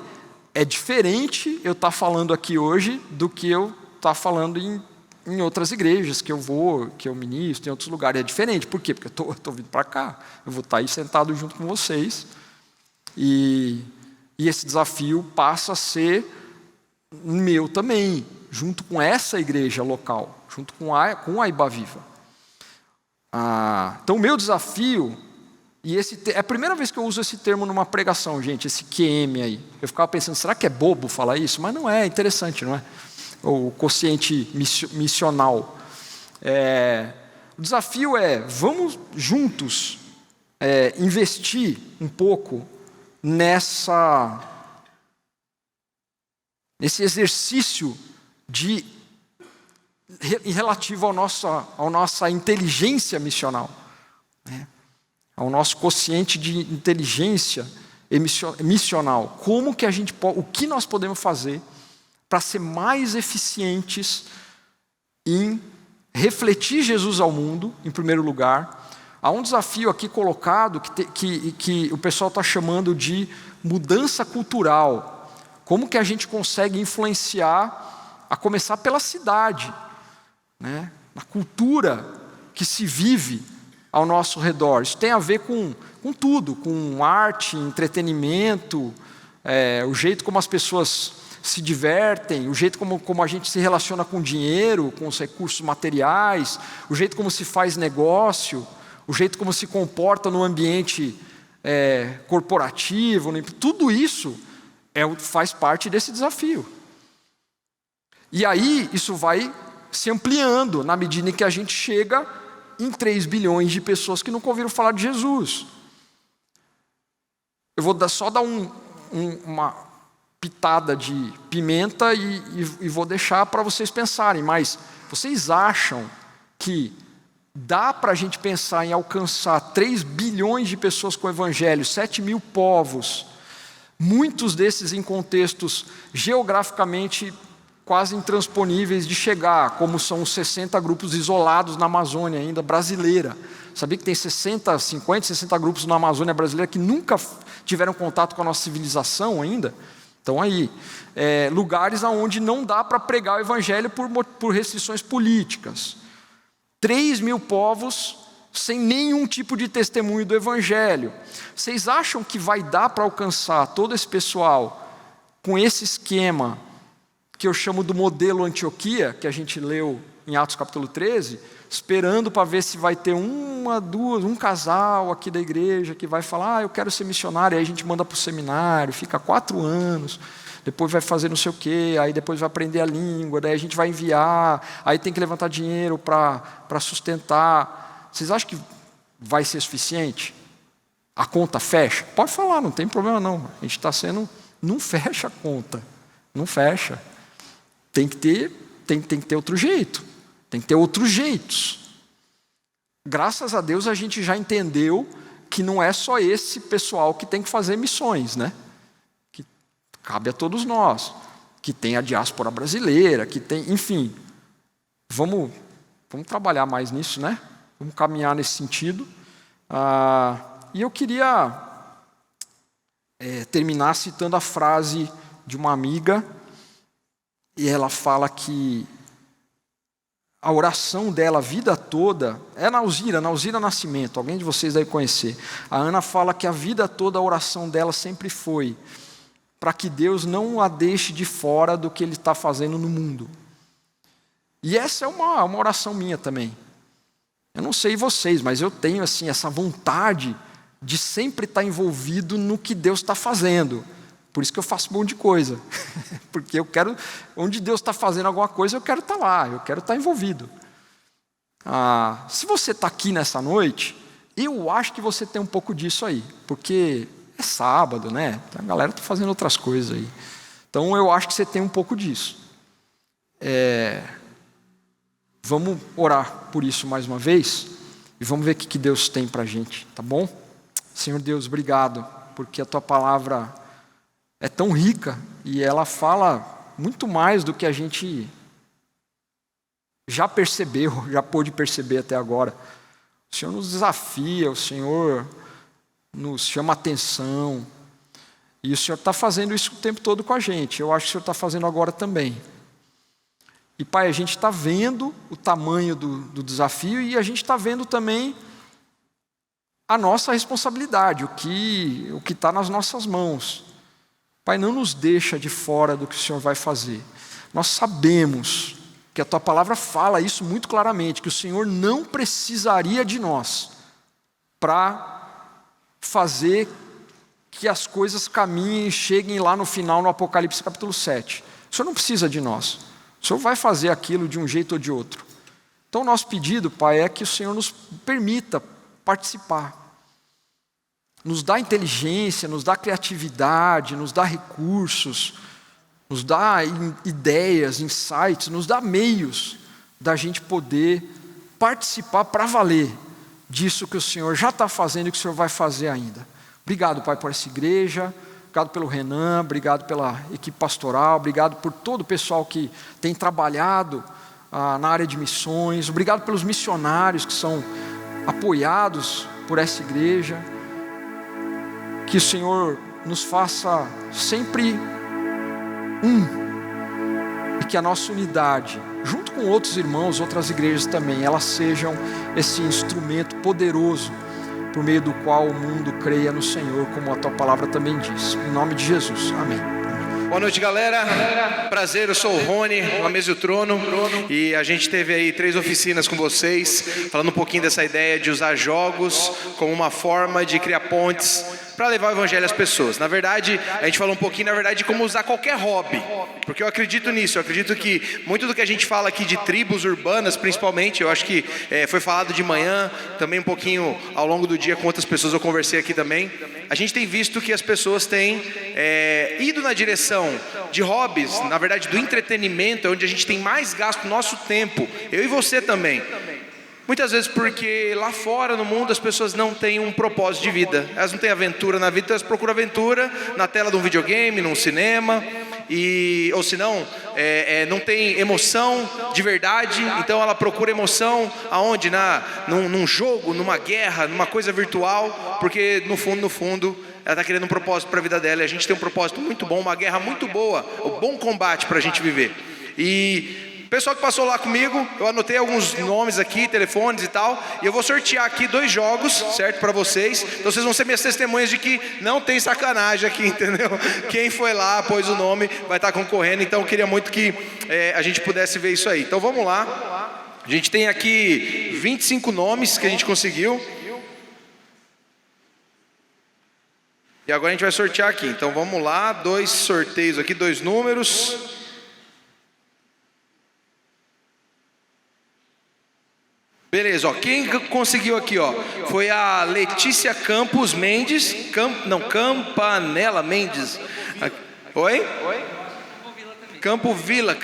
é diferente eu estar falando aqui hoje do que eu estar falando em outras igrejas que eu ministro, em outros lugares. É diferente. Por quê? Porque eu estou vindo para cá. Eu vou estar aí sentado junto com vocês. E esse desafio passa a ser meu também, junto com essa igreja local, junto com a Iba Viva. Então, o meu desafio, é a primeira vez que eu uso esse termo numa pregação, gente, esse QM aí. Eu ficava pensando, será que é bobo falar isso? Mas não é, interessante, não é? O quociente missional. O desafio é, vamos juntos investir um pouco nesse exercício relativo à nossa inteligência missional, né? Ao nosso quociente de inteligência missional. O que nós podemos fazer para ser mais eficientes em refletir Jesus ao mundo, em primeiro lugar. Há um desafio aqui colocado que o pessoal está chamando de mudança cultural. Como que a gente consegue influenciar, a começar pela cidade, né? Na cultura que se vive ao nosso redor. Isso tem a ver com tudo, com arte, entretenimento, o jeito como as pessoas se divertem, o jeito como a gente se relaciona com o dinheiro, com os recursos materiais, o jeito como se faz negócio, o jeito como se comporta no ambiente corporativo, tudo isso faz parte desse desafio. E aí isso vai se ampliando na medida em que a gente chega em 3 bilhões de pessoas que nunca ouviram falar de Jesus. Eu vou só dar uma pitada de pimenta e vou deixar para vocês pensarem, mas vocês acham que dá para a gente pensar em alcançar 3 bilhões de pessoas com o Evangelho, 7 mil povos, muitos desses em contextos geograficamente quase intransponíveis de chegar, como são os 60 grupos isolados na Amazônia ainda brasileira. Sabia que tem 50, 60 grupos na Amazônia brasileira que nunca tiveram contato com a nossa civilização ainda? Então aí, lugares onde não dá para pregar o Evangelho por restrições políticas. 3 mil povos sem nenhum tipo de testemunho do Evangelho. Vocês acham que vai dar para alcançar todo esse pessoal com esse esquema que eu chamo do modelo Antioquia, que a gente leu em Atos capítulo 13, esperando para ver se vai ter um casal aqui da igreja que vai falar, eu quero ser missionário, aí a gente manda para o seminário, fica 4 anos, depois vai fazer não sei o quê, aí depois vai aprender a língua, daí a gente vai enviar, aí tem que levantar dinheiro para sustentar. Vocês acham que vai ser suficiente? A conta fecha? Pode falar, não tem problema não. A gente está não fecha a conta, não fecha. Tem que ter outro jeito, tem que ter outros jeitos. Graças a Deus a gente já entendeu que não é só esse pessoal que tem que fazer missões, né? Que cabe a todos nós, que tem a diáspora brasileira, que tem, enfim. Vamos trabalhar mais nisso, né? Vamos caminhar nesse sentido. E eu queria terminar citando a frase de uma amiga. E ela fala que a oração dela a vida toda, é na Alzira Nascimento, alguém de vocês deve conhecer. A Ana fala que a vida toda a oração dela sempre foi para que Deus não a deixe de fora do que Ele está fazendo no mundo. E essa é uma oração minha também. Eu não sei vocês, mas eu tenho assim, essa vontade de sempre estar envolvido no que Deus está fazendo. Por isso que eu faço um monte de coisa. Porque eu quero, onde Deus está fazendo alguma coisa, eu quero estar lá, eu quero estar envolvido. Se você está aqui nessa noite, eu acho que você tem um pouco disso aí. Porque é sábado, né? A galera está fazendo outras coisas aí. Então eu acho que você tem um pouco disso. Vamos orar por isso mais uma vez e vamos ver o que Deus tem para a gente, tá bom? Senhor Deus, obrigado, porque a Tua palavra é tão rica e ela fala muito mais do que a gente já percebeu, já pôde perceber até agora. O Senhor nos desafia, o Senhor nos chama a atenção, e o Senhor está fazendo isso o tempo todo com a gente. Eu acho que o Senhor está fazendo agora também. E Pai, a gente está vendo o tamanho do desafio e a gente está vendo também a nossa responsabilidade, o que está nas nossas mãos. Pai, não nos deixa de fora do que o Senhor vai fazer. Nós sabemos que a Tua palavra fala isso muito claramente, que o Senhor não precisaria de nós para fazer que as coisas caminhem e cheguem lá no final, no Apocalipse capítulo 7. O Senhor não precisa de nós. O Senhor vai fazer aquilo de um jeito ou de outro. Então o nosso pedido, Pai, é que o Senhor nos permita participar. Nos dá inteligência, nos dá criatividade, nos dá recursos, nos dá ideias, insights, nos dá meios da gente poder participar para valer disso que o Senhor já está fazendo e que o Senhor vai fazer ainda. Obrigado, Pai, por essa igreja, obrigado pelo Renan, obrigado pela equipe pastoral, obrigado por todo o pessoal que tem trabalhado na área de missões, obrigado pelos missionários que são apoiados por essa igreja. Que o Senhor nos faça sempre e que a nossa unidade, junto com outros irmãos, outras igrejas também, elas sejam esse instrumento poderoso por meio do qual o mundo creia no Senhor, como a Tua palavra também diz. Em nome de Jesus, amém. Boa noite, galera. Prazer, eu sou o Rony, na Mesa do Trono, e a gente teve aí 3 oficinas com vocês, falando um pouquinho dessa ideia de usar jogos como uma forma de criar pontes para levar o evangelho às pessoas. Na verdade, a gente falou um pouquinho, de como usar qualquer hobby, porque eu acredito nisso. Eu acredito que muito do que a gente fala aqui de tribos urbanas, principalmente, eu acho que foi falado de manhã, também um pouquinho ao longo do dia com outras pessoas eu conversei aqui também. A gente tem visto que as pessoas têm ido na direção de hobbies, na verdade do entretenimento, é onde a gente tem mais gasto nosso tempo, eu e você também. Muitas vezes porque lá fora no mundo as pessoas não têm um propósito de vida, elas não têm aventura na vida, então elas procuram aventura na tela de um videogame, num cinema, ou se não, não tem emoção de verdade, então ela procura emoção aonde? Num jogo, numa guerra, numa coisa virtual, porque no fundo ela está querendo um propósito para a vida dela, e a gente tem um propósito muito bom, uma guerra muito boa, um bom combate para a gente viver. E o pessoal que passou lá comigo, eu anotei alguns nomes aqui, telefones e tal, e eu vou sortear aqui 2 jogos, certo, para vocês. Então vocês vão ser minhas testemunhas de que não tem sacanagem aqui, entendeu? Quem foi lá, pôs o nome, vai estar concorrendo. Então eu queria muito que a gente pudesse ver isso aí. Então vamos lá. A gente tem aqui 25 nomes que a gente conseguiu. E agora a gente vai sortear aqui. Então vamos lá, 2 sorteios aqui, 2 números. Beleza, ó, quem conseguiu aqui, ó, foi a Letícia Campos Mendes, Campanella Mendes. Oi? Campo Vila,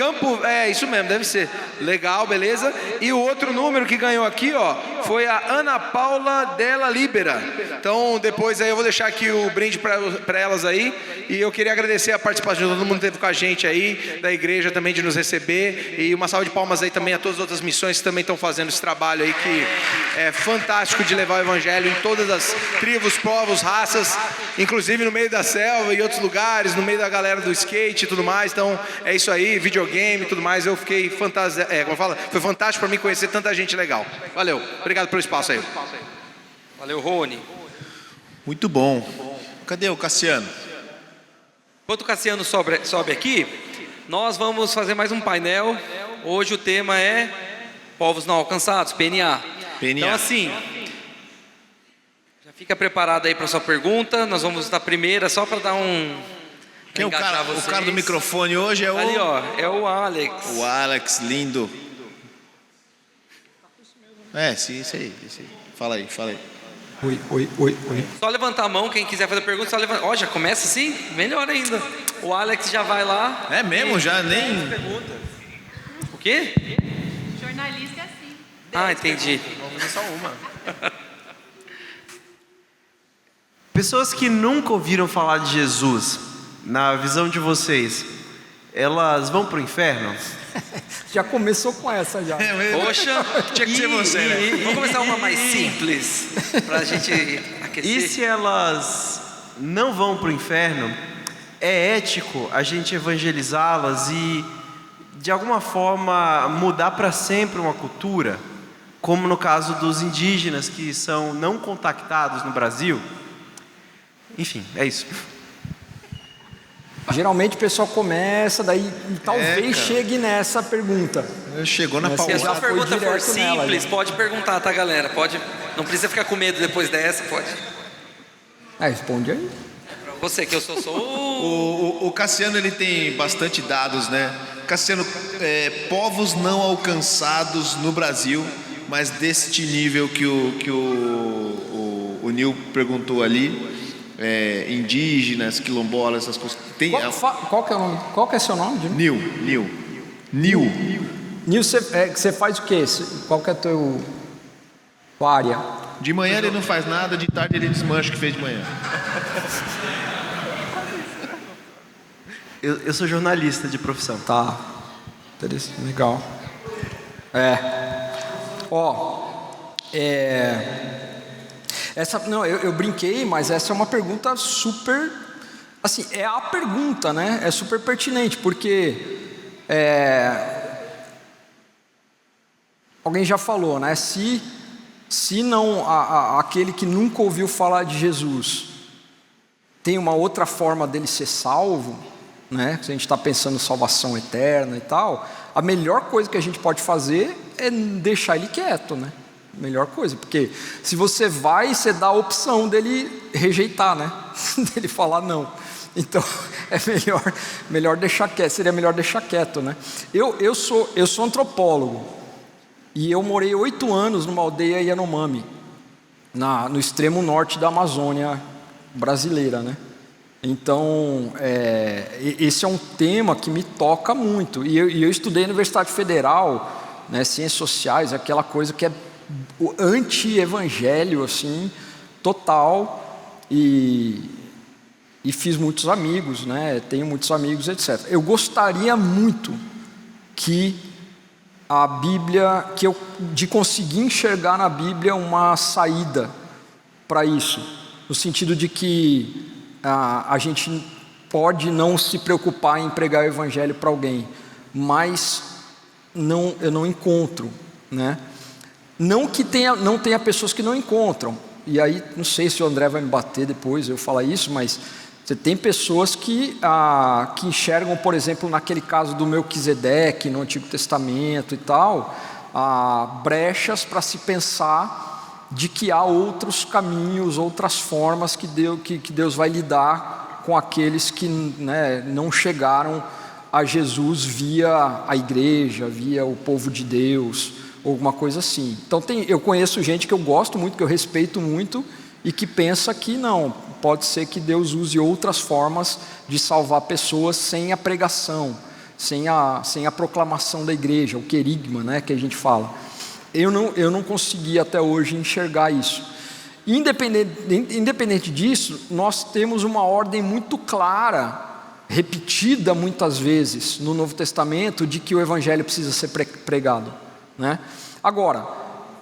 isso mesmo, deve ser. Legal, beleza. E o outro número que ganhou aqui, ó, foi a Ana Paula Della Libera. Então, depois aí eu vou deixar aqui o brinde para elas aí. E eu queria agradecer a participação de todo mundo que esteve com a gente aí, da igreja também, de nos receber. E uma salva de palmas aí também a todas as outras missões que também estão fazendo esse trabalho aí, que é fantástico de levar o evangelho em todas as tribos, povos, raças, inclusive no meio da selva e outros lugares, no meio da galera do skate e tudo mais. Então, é isso aí, videogame e tudo mais. Eu fiquei foi fantástico para mim conhecer tanta gente legal. Valeu, obrigado pelo espaço aí. Valeu, Rony. Muito bom. Cadê o Cassiano? Enquanto o Cassiano sobe aqui, nós vamos fazer mais um painel. Hoje o tema é Povos Não Alcançados, PNA. Então assim, já fica preparado aí para sua pergunta. Nós vamos dar a primeira só para dar Quem é o cara do microfone hoje? Ali, ó, é o Alex. O Alex, lindo. Sim, isso aí. Fala aí. Oi. Só levantar a mão, quem quiser fazer pergunta, só levanta. Ó, já começa assim? Melhor ainda. O Alex já vai lá. É mesmo? Já nem... Quê? Jornalista é assim. Ah, entendi. Vamos fazer só uma. Pessoas que nunca ouviram falar de Jesus, na visão de vocês, elas vão para o inferno? Já começou com essa já. Poxa, Tinha que ser você, né? Vamos começar uma mais simples, pra gente aquecer. E se elas não vão para o inferno, é ético a gente evangelizá-las e, de alguma forma, mudar para sempre uma cultura? Como no caso dos indígenas que são não contactados no Brasil? Enfim, é isso. Geralmente o pessoal começa, daí talvez cara. chegue nessa pergunta. Chegou na Mas Se a paulada. sua foi pergunta for direto nela, simples, já. pode perguntar, tá, galera? Pode, não precisa ficar com medo depois dessa, pode. Responde aí. Pra você, que eu sou o... O Cassiano, ele tem bastante dados, né? Cassiano, povos não alcançados no Brasil, mas deste nível que o Nil perguntou ali, indígenas, quilombolas, essas coisas. Tem, Qual que é o nome? Qual que é seu nome? Nil. Nil, você faz o quê? Qual que é a tua área? De manhã ele não faz nada, de tarde ele desmancha o que fez de manhã. Eu sou jornalista de profissão. Tá. Interessante, legal. Não, eu brinquei, mas essa é uma pergunta super, assim, é a pergunta, né? É super pertinente, porque alguém já falou, né? Se não aquele que nunca ouviu falar de Jesus tem uma outra forma dele ser salvo, né? Se a gente está pensando em salvação eterna e tal, a melhor coisa que a gente pode fazer é deixar ele quieto, né? Melhor coisa, porque se você vai, você dá a opção dele rejeitar, né? Dele falar não. Então é melhor deixar quieto, seria melhor deixar quieto, né? Eu sou antropólogo e eu morei 8 anos numa aldeia Yanomami, no extremo norte da Amazônia brasileira, né? Então esse é um tema que me toca muito, e eu estudei na Universidade Federal, né, Ciências Sociais, aquela coisa que é o anti-evangelho, assim, total, e fiz muitos amigos, né? Tenho muitos amigos, etc. Eu gostaria muito que a Bíblia, de conseguir enxergar na Bíblia uma saída para isso, no sentido de que a gente pode não se preocupar em pregar o evangelho para alguém, mas eu não encontro, né? Não que não tenha pessoas que não encontram, e aí não sei se o André vai me bater depois eu falar isso, mas você tem pessoas que enxergam, por exemplo, naquele caso do Melquisedeque no Antigo Testamento e tal, brechas para se pensar de que há outros caminhos, outras formas que Deus vai lidar com aqueles que, né, não chegaram a Jesus via a igreja, via o povo de Deus, alguma coisa assim. Então eu conheço gente que eu gosto muito, que eu respeito muito, e que pensa que não, pode ser que Deus use outras formas de salvar pessoas sem a pregação, sem a proclamação da igreja, o querigma, né, que a gente fala. Eu não consegui até hoje enxergar isso. Independente disso, nós temos uma ordem muito clara, repetida muitas vezes no Novo Testamento, de que o evangelho precisa ser pregado, né? Agora,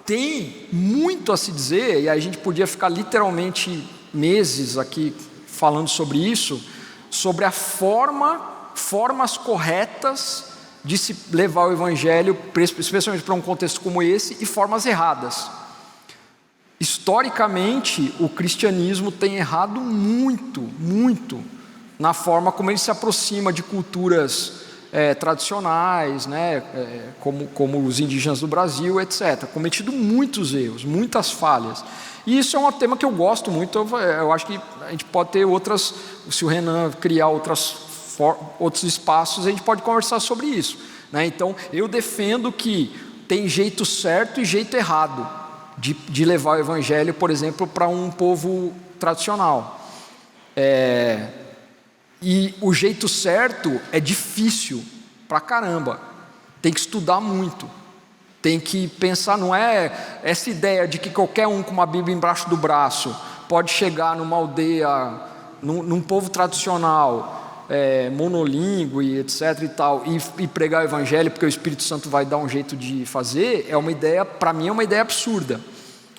tem muito a se dizer, e a gente podia ficar literalmente meses aqui falando sobre isso, sobre formas corretas de se levar o evangelho, especialmente para um contexto como esse, e formas erradas. Historicamente, o cristianismo tem errado muito na forma como ele se aproxima de culturas tradicionais, né, como os indígenas do Brasil, etc. Cometido muitos erros, muitas falhas. E isso é um tema que eu gosto muito. Eu acho que a gente pode ter outras, se o Renan criar outros espaços, a gente pode conversar sobre isso, né? Então, eu defendo que tem jeito certo e jeito errado de levar o evangelho, por exemplo, para um povo tradicional. E o jeito certo é difícil pra caramba, tem que estudar muito, tem que pensar, não é essa ideia de que qualquer um com uma Bíblia embaixo do braço pode chegar numa aldeia, num povo tradicional, monolíngue, etc. e tal, e pregar o Evangelho, porque o Espírito Santo vai dar um jeito de fazer. É uma ideia, para mim, é uma ideia absurda.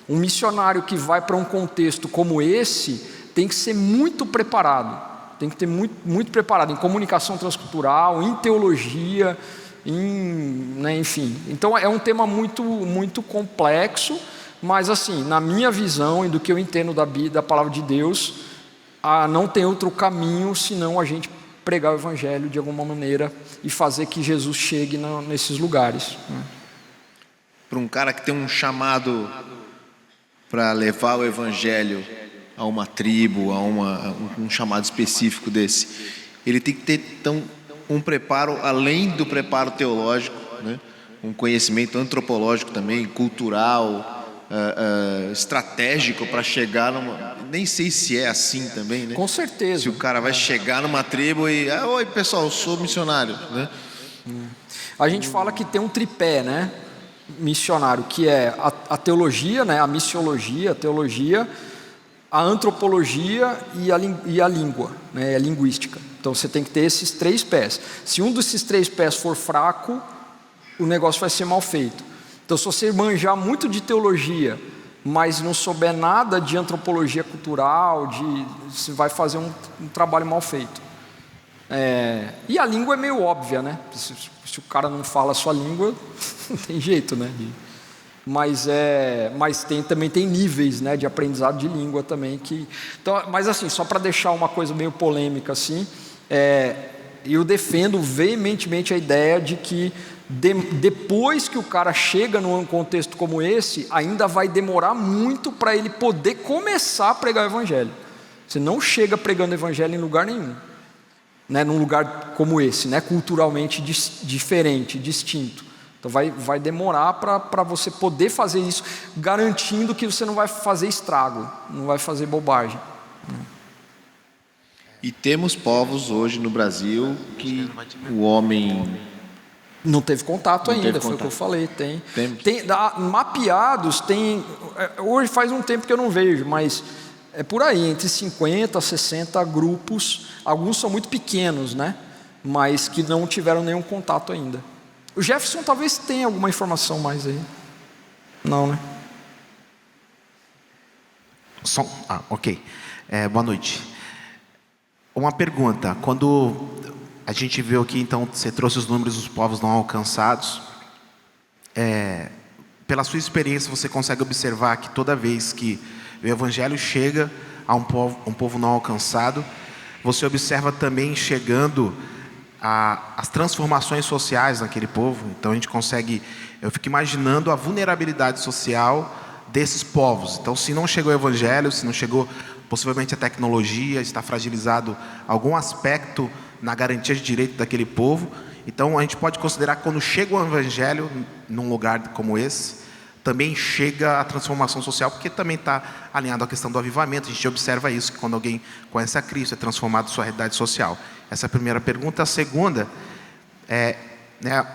Um missionário que vai para um contexto como esse tem que ser muito preparado, tem que ter muito preparado em comunicação transcultural, em teologia, enfim. Então é um tema muito complexo, mas assim, na minha visão e do que eu entendo da palavra de Deus, não tem outro caminho senão a gente pregar o Evangelho de alguma maneira e fazer que Jesus chegue nesses lugares. Para um cara que tem um chamado para levar o Evangelho a uma tribo, a um chamado específico desse, ele tem que ter então um preparo além do preparo teológico, né? Um conhecimento antropológico também, cultural, estratégico para chegar numa... Nem sei se é assim também, né? Com certeza. Se o cara vai chegar numa tribo e... Oi, pessoal, eu sou missionário, né? A gente fala que tem um tripé, né? Missionário, que é a teologia, né? A missiologia, a teologia, a antropologia e a língua, né? A linguística. Então você tem que ter esses 3 pés. Se um desses 3 pés for fraco, o negócio vai ser mal feito. Então, se você manjar muito de teologia, mas não souber nada de antropologia cultural, você vai fazer um trabalho mal feito. E a língua é meio óbvia, né? Se o cara não fala a sua língua, não tem jeito, né? Mas também tem níveis, né, de aprendizado de língua também. Então, mas assim, só para deixar uma coisa meio polêmica assim, eu defendo veementemente a ideia de que depois que o cara chega num contexto como esse, ainda vai demorar muito para ele poder começar a pregar o Evangelho. Você não chega pregando o Evangelho em lugar nenhum, né? Num lugar como esse, né? Culturalmente diferente, distinto. Então vai demorar para você poder fazer isso, garantindo que você não vai fazer estrago, não vai fazer bobagem. E temos povos hoje no Brasil que o homem... Não teve contato ainda, foi o que eu falei. Tem mapeados, hoje faz um tempo que eu não vejo, mas é por aí, entre 50 a 60 grupos, alguns são muito pequenos, né? Mas que não tiveram nenhum contato ainda. O Jefferson talvez tenha alguma informação mais aí. Não, né? Ok. Boa noite. Uma pergunta, quando a gente viu aqui, então, você trouxe os números dos povos não alcançados, pela sua experiência, você consegue observar que toda vez que o Evangelho chega a um povo não alcançado, você observa também chegando as transformações sociais naquele povo. Então a gente consegue, eu fico imaginando a vulnerabilidade social desses povos. Então, se não chegou o Evangelho, se não chegou possivelmente a tecnologia, está fragilizado algum aspecto na garantia de direito daquele povo. Então a gente pode considerar que quando chega o Evangelho num lugar como esse, também chega a transformação social, porque também está alinhado à questão do avivamento. A gente observa isso, que quando alguém conhece a Cristo, é transformado sua realidade social. Essa é a primeira pergunta. A segunda,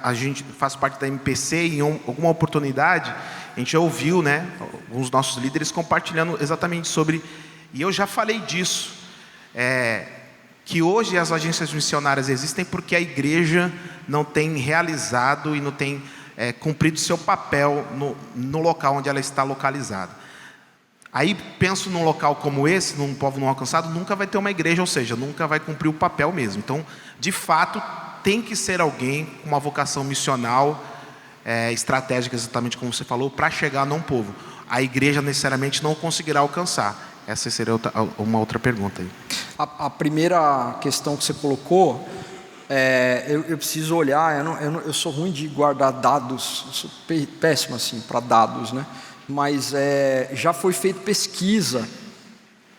a gente faz parte da MPC e em alguma oportunidade a gente já ouviu, né, alguns nossos líderes compartilhando exatamente sobre, e eu já falei disso, que hoje as agências missionárias existem porque a igreja não tem realizado e não tem cumprido seu papel no local onde ela está localizada. Aí penso num local como esse, num povo não alcançado, nunca vai ter uma igreja, ou seja, nunca vai cumprir o papel mesmo. Então, de fato, tem que ser alguém com uma vocação missional, estratégica, exatamente como você falou, para chegar num povo. A igreja necessariamente não conseguirá alcançar. Essa seria uma outra pergunta aí. A primeira questão que você colocou, eu preciso olhar, eu sou ruim de guardar dados, eu sou péssimo assim para dados, né? Mas já foi feita pesquisa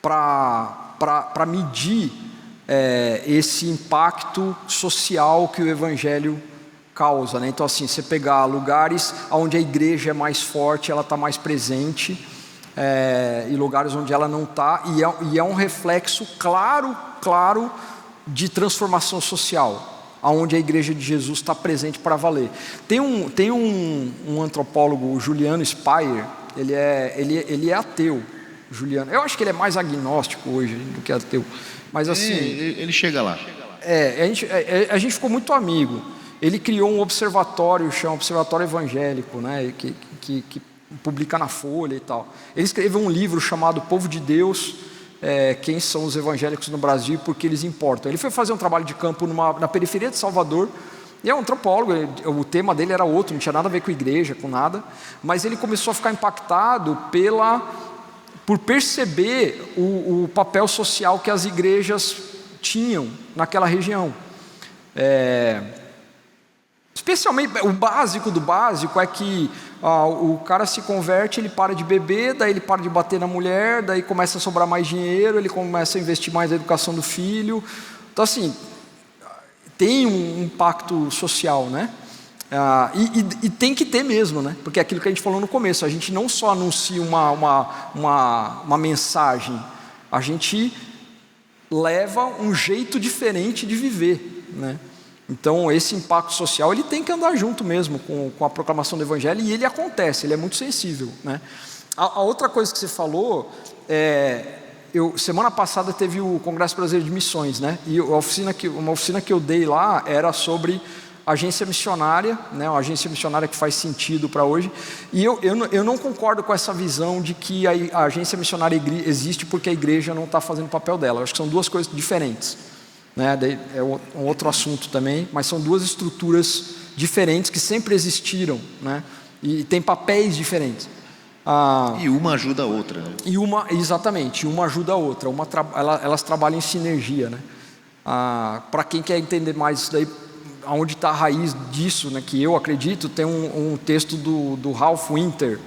para medir esse impacto social que o Evangelho causa, né? Então assim, você pegar lugares onde a igreja é mais forte, ela está mais presente, e lugares onde ela não está, e é um reflexo claro de transformação social. onde a igreja de Jesus está presente para valer. Tem um antropólogo, o Juliano Speyer, ele é ateu, Juliano. Eu acho que ele é mais agnóstico hoje do que ateu, mas assim... Ele chega lá. A gente ficou muito amigo. Ele criou um observatório, chama Observatório Evangélico, né, que publica na Folha e tal. Ele escreveu um livro chamado Povo de Deus, quem são os evangélicos no Brasil e por que eles importam. Ele foi fazer um trabalho de campo na periferia de Salvador, e é um antropólogo, o tema dele era outro, não tinha nada a ver com igreja, com nada, mas ele começou a ficar impactado por perceber o papel social que as igrejas tinham naquela região. Especialmente, o básico do básico é que o cara se converte, ele para de beber, daí ele para de bater na mulher, daí começa a sobrar mais dinheiro, ele começa a investir mais na educação do filho. Então assim, tem um impacto social, né? E tem que ter mesmo, né? Porque é aquilo que a gente falou no começo, a gente não só anuncia uma mensagem, a gente leva um jeito diferente de viver, né? Então esse impacto social ele tem que andar junto mesmo com a proclamação do Evangelho, e ele acontece, ele é muito sensível, né? A outra coisa que você falou, semana passada teve o Congresso Brasileiro de Missões, né? E uma oficina que eu dei lá era sobre agência missionária, né? Uma agência missionária que faz sentido para hoje, e eu não concordo com essa visão de que a agência missionária existe porque a igreja não está fazendo o papel dela. Eu acho que são duas coisas diferentes, né? É um outro assunto também, mas são duas estruturas diferentes que sempre existiram, né? E tem papéis diferentes. E uma ajuda a outra, né? Exatamente, uma ajuda a outra, elas trabalham em sinergia, né? Para quem quer entender mais isso daí, aonde está a raiz disso, né, que eu acredito, tem um texto do Ralph Winter,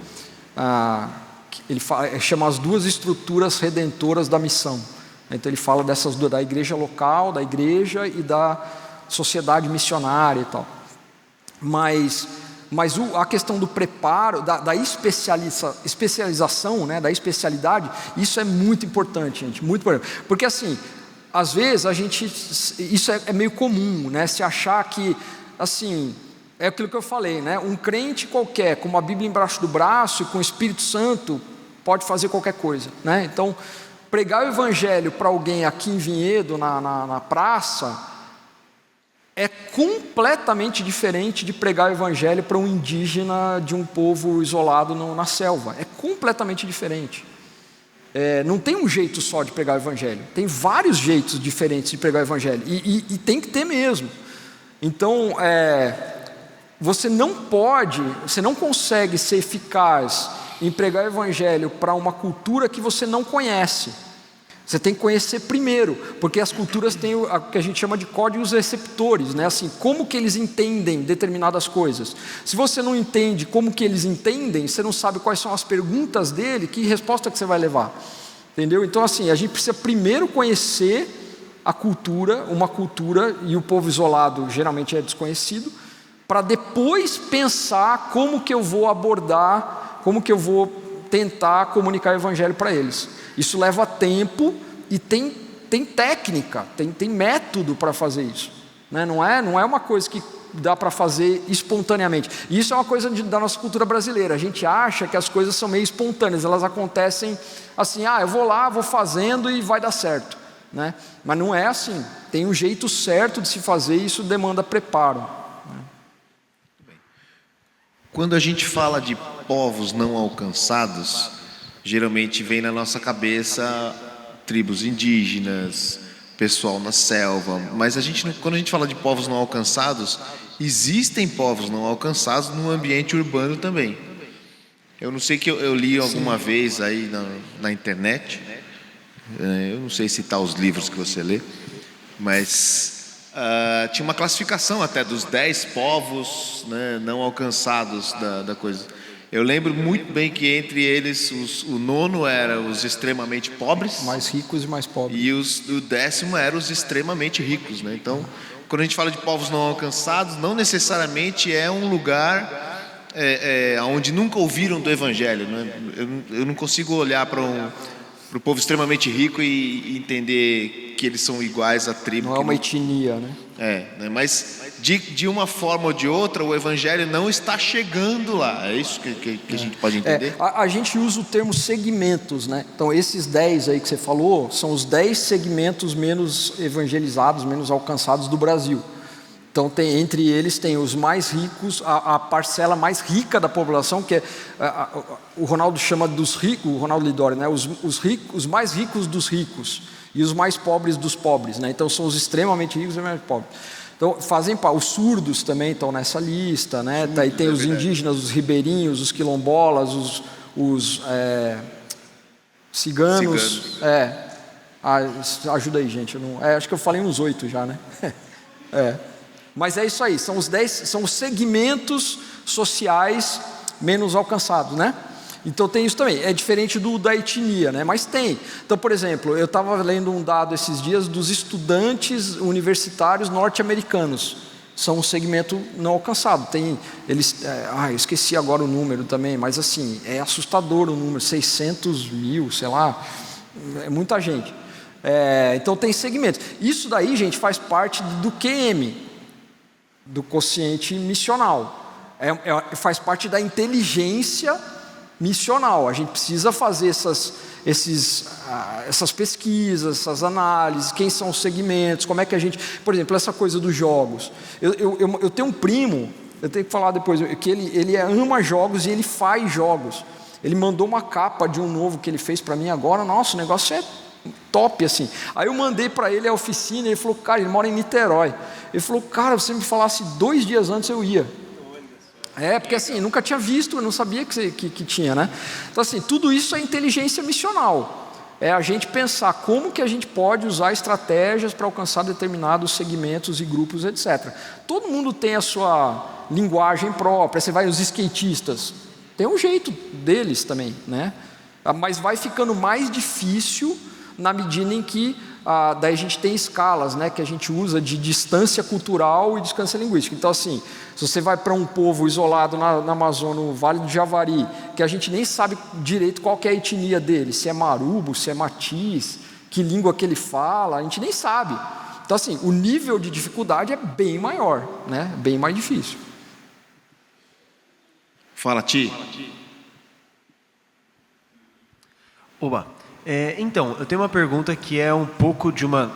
que ele chama As Duas Estruturas Redentoras da Missão. Então ele fala dessas duas, da igreja local, da igreja e da sociedade missionária e tal. Mas a questão do preparo, da especialização, né, da especialidade, isso é muito importante, gente, muito importante. Porque assim, às vezes isso é meio comum, né, se achar que, assim, é aquilo que eu falei, né, um crente qualquer, com uma Bíblia embaixo do braço e com o Espírito Santo, pode fazer qualquer coisa, né? Então, pregar o Evangelho para alguém aqui em Vinhedo, na praça, é completamente diferente de pregar o Evangelho para um indígena de um povo isolado na selva. É completamente diferente. Não tem um jeito só de pregar o Evangelho. Tem vários jeitos diferentes de pregar o Evangelho. E tem que ter mesmo. Então, você não consegue ser eficaz em pregar o Evangelho para uma cultura que você não conhece. Você tem que conhecer primeiro, porque as culturas têm o que a gente chama de códigos receptores, né? Assim, como que eles entendem determinadas coisas. Se você não entende como que eles entendem, você não sabe quais são as perguntas dele, que resposta que você vai levar, entendeu? Então assim, a gente precisa primeiro conhecer a cultura, uma cultura, e o povo isolado geralmente é desconhecido, para depois pensar como que eu vou abordar, como que eu vou tentar comunicar o Evangelho para eles. Isso leva tempo e tem técnica, tem método para fazer isso, né? Não é uma coisa que dá para fazer espontaneamente. E isso é uma coisa da nossa cultura brasileira. A gente acha que as coisas são meio espontâneas, elas acontecem assim, eu vou lá, vou fazendo e vai dar certo, né? Mas não é assim, tem um jeito certo de se fazer e isso demanda preparo, né? Quando a gente fala de povos não alcançados, geralmente vem na nossa cabeça tribos indígenas, pessoal na selva, mas quando a gente fala de povos não alcançados, existem povos não alcançados no ambiente urbano também. Eu não sei, que eu li alguma vez aí na internet, eu não sei citar os livros que você lê, mas tinha uma classificação até dos 10 povos, né, não alcançados da coisa. Eu lembro muito bem que entre eles o 9º era os extremamente pobres, mais ricos e mais pobres, e o 10º era os extremamente ricos, né? Então, quando a gente fala de povos não alcançados, não necessariamente é um lugar onde nunca ouviram do Evangelho, né? Eu não consigo olhar para o povo extremamente rico e entender que eles são iguais à tribo. Não é uma etnia, né? Né? Mas de uma forma ou de outra, o evangelho não está chegando lá. É isso que a gente pode entender? A gente usa o termo segmentos, né? Então esses 10 aí que você falou, são os 10 segmentos menos evangelizados, menos alcançados do Brasil. Então entre eles tem os mais ricos, a parcela mais rica da população, que é, o Ronaldo chama dos ricos, o Ronaldo Lidório, né? Os mais ricos dos ricos e os mais pobres dos pobres, né? Então são os extremamente ricos e os mais pobres. Então fazem parte, os surdos também estão nessa lista, né? Aí tem os indígenas, os ribeirinhos, os quilombolas, os ciganos. Ajuda aí, gente. Acho que eu falei uns 8 já, né? Mas é isso aí, são os 10, são os segmentos sociais menos alcançados, né? Então tem isso também, é diferente da etnia, né? Mas tem. Então, por exemplo, eu estava lendo um dado esses dias dos estudantes universitários norte-americanos. São um segmento não alcançado. Tem, eles, eu esqueci agora o número também, mas assim, é assustador o número, 600 mil, sei lá, é muita gente. Então tem segmentos. Isso daí, gente, faz parte do QM, do quociente missional, faz parte da inteligência missional. A gente precisa fazer essas pesquisas, essas análises, quem são os segmentos, como é que a gente, por exemplo, essa coisa dos jogos. Eu tenho um primo, eu tenho que falar depois, que ele ama jogos e ele faz jogos. Ele mandou uma capa de um novo que ele fez para mim agora. Nossa, o negócio é top, assim. Aí eu mandei para ele a oficina, ele falou, cara, ele mora em Niterói. Ele falou, cara, se você me falasse 2 dias antes eu ia. Porque assim, nunca tinha visto, eu não sabia que tinha, né? Então assim, tudo isso é inteligência missional. É a gente pensar como que a gente pode usar estratégias para alcançar determinados segmentos e grupos, etc. Todo mundo tem a sua linguagem própria. Você vai nos skatistas, tem um jeito deles também, né? Mas vai ficando mais difícil na medida em que daí a gente tem escalas, né, que a gente usa de distância cultural e distância linguística. Então assim, se você vai para um povo isolado na Amazônia, no Vale do Javari, que a gente nem sabe direito qual que é a etnia dele, se é marubo, se é matiz, que língua que ele fala, a gente nem sabe. Então assim, o nível de dificuldade é bem maior, né, bem mais difícil. Fala, Ti. Oba. Então, eu tenho uma pergunta que é um pouco de uma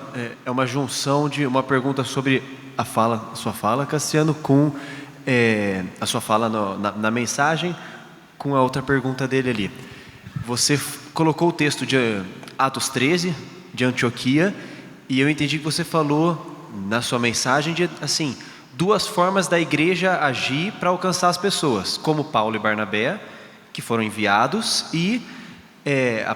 junção de uma pergunta sobre a sua fala, Cassiano, com a sua fala na mensagem, com a outra pergunta dele ali. Você colocou o texto de Atos 13, de Antioquia, e eu entendi que você falou na sua mensagem de, assim, 2 formas da igreja agir para alcançar as pessoas, como Paulo e Barnabé, que foram enviados, e a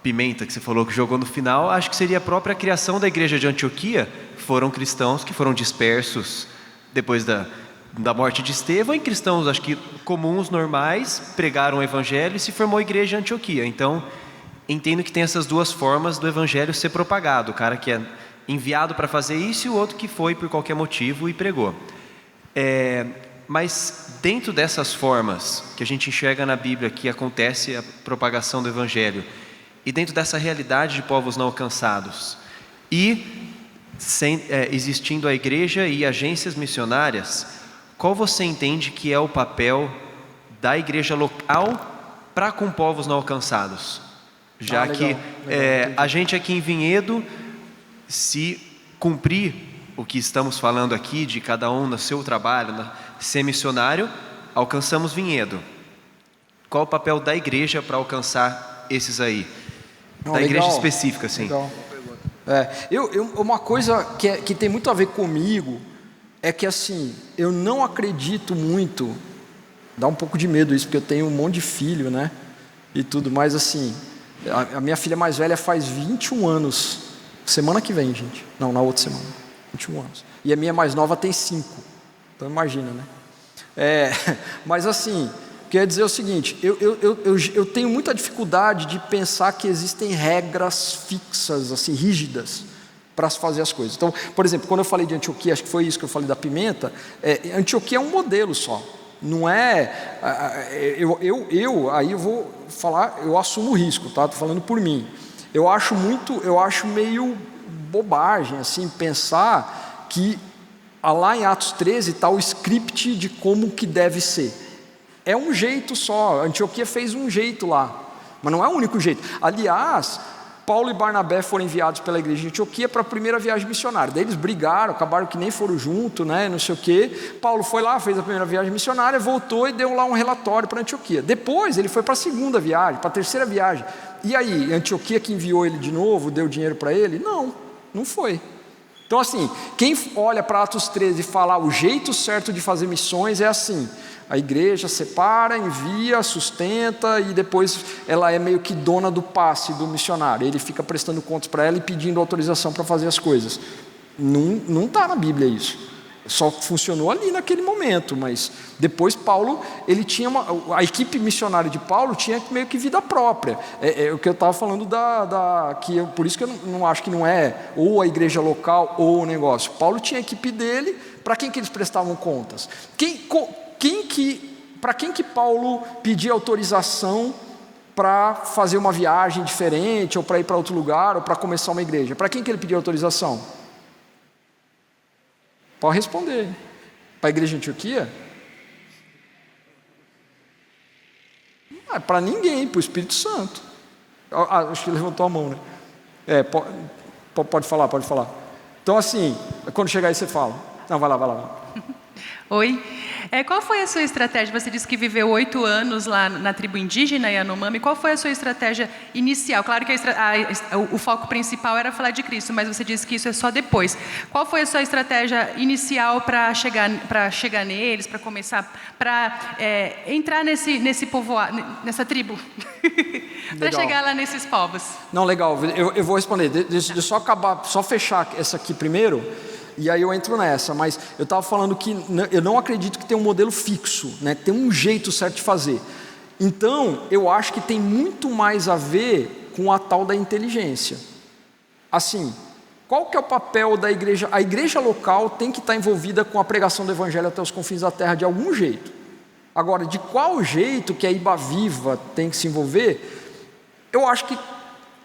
pimenta que você falou que jogou no final, acho que seria a própria criação da igreja de Antioquia. Foram cristãos que foram dispersos depois da morte de Estevão, e cristãos, acho que comuns, normais, pregaram o evangelho e se formou a igreja de Antioquia. Então, entendo que tem essas 2 formas do evangelho ser propagado, o cara que é enviado para fazer isso e o outro que foi por qualquer motivo e pregou. Mas dentro dessas formas que a gente enxerga na Bíblia que acontece a propagação do evangelho, e dentro dessa realidade de povos não alcançados, e existindo a igreja e agências missionárias, qual você entende que é o papel da igreja local para com povos não alcançados? Já que a gente aqui em Vinhedo, se cumprir o que estamos falando aqui, de cada um no seu trabalho, ser missionário, alcançamos Vinhedo. Qual o papel da igreja para alcançar esses aí? Da igreja específica, sim. Legal. Uma coisa que tem muito a ver comigo é que assim, eu não acredito muito, dá um pouco de medo isso, porque eu tenho um monte de filho, né? E tudo, mas assim, a minha filha mais velha faz 21 anos, semana que vem, gente. Não, na outra semana, 21 anos. E a minha mais nova tem 5, então imagina, né? Mas assim, quer dizer o seguinte, eu tenho muita dificuldade de pensar que existem regras fixas, assim, rígidas, para se fazer as coisas. Então, por exemplo, quando eu falei de Antioquia, acho que foi isso que eu falei da pimenta, Antioquia é um modelo só, não é... Aí eu vou falar, eu assumo o risco, tá? Estou falando por mim. Eu acho meio bobagem, assim, pensar que Lá em Atos 13 está o script de como que deve ser. É um jeito só, Antioquia fez um jeito lá, mas não é o único jeito. Aliás, Paulo e Barnabé foram enviados pela igreja de Antioquia para a primeira viagem missionária. Daí eles brigaram, acabaram que nem foram junto, né, não sei o quê. Paulo foi lá, fez a primeira viagem missionária, voltou e deu lá um relatório para Antioquia. Depois ele foi para a segunda viagem, para a terceira viagem. E aí, Antioquia que enviou ele de novo, deu dinheiro para ele? Não, não foi. Então assim, quem olha para Atos 13 e fala o jeito certo de fazer missões é assim: a igreja separa, envia, sustenta e depois ela é meio que dona do passe do missionário. Ele fica prestando contas para ela e pedindo autorização para fazer as coisas. Não está na Bíblia isso. Só funcionou ali naquele momento, mas depois Paulo, ele tinha a equipe missionária de Paulo tinha meio que vida própria. É o que eu estava falando por isso que eu não acho que não é ou a igreja local ou o negócio. Paulo tinha a equipe dele, para quem que eles prestavam contas? Para quem que Paulo pedia autorização para fazer uma viagem diferente, ou para ir para outro lugar, ou para começar uma igreja? Para quem que ele pedia autorização? Pode responder. Para a igreja de Antioquia? Não é para ninguém, para o Espírito Santo. Acho que ele levantou a mão, né? Pode falar. Então assim, quando chegar aí você fala. Não, vai lá. Oi. Qual foi a sua estratégia? Você disse que viveu 8 anos lá na tribo indígena Yanomami. Qual foi a sua estratégia inicial? Claro que o foco principal era falar de Cristo, mas você disse que isso é só depois. Qual foi a sua estratégia inicial para chegar neles, para começar, para entrar nesse povoado, nessa tribo? Para chegar lá nesses povos. Não, legal. Eu vou responder. Deixa eu só fechar essa aqui primeiro. E aí eu entro nessa, mas eu estava falando que eu não acredito que tem um modelo fixo, né? Tem um jeito certo de fazer. Então, eu acho que tem muito mais a ver com a tal da inteligência. Assim, qual que é o papel da igreja? A igreja local tem que estar envolvida com a pregação do evangelho até os confins da terra de algum jeito. Agora, de qual jeito que a Iba Viva tem que se envolver? Eu acho que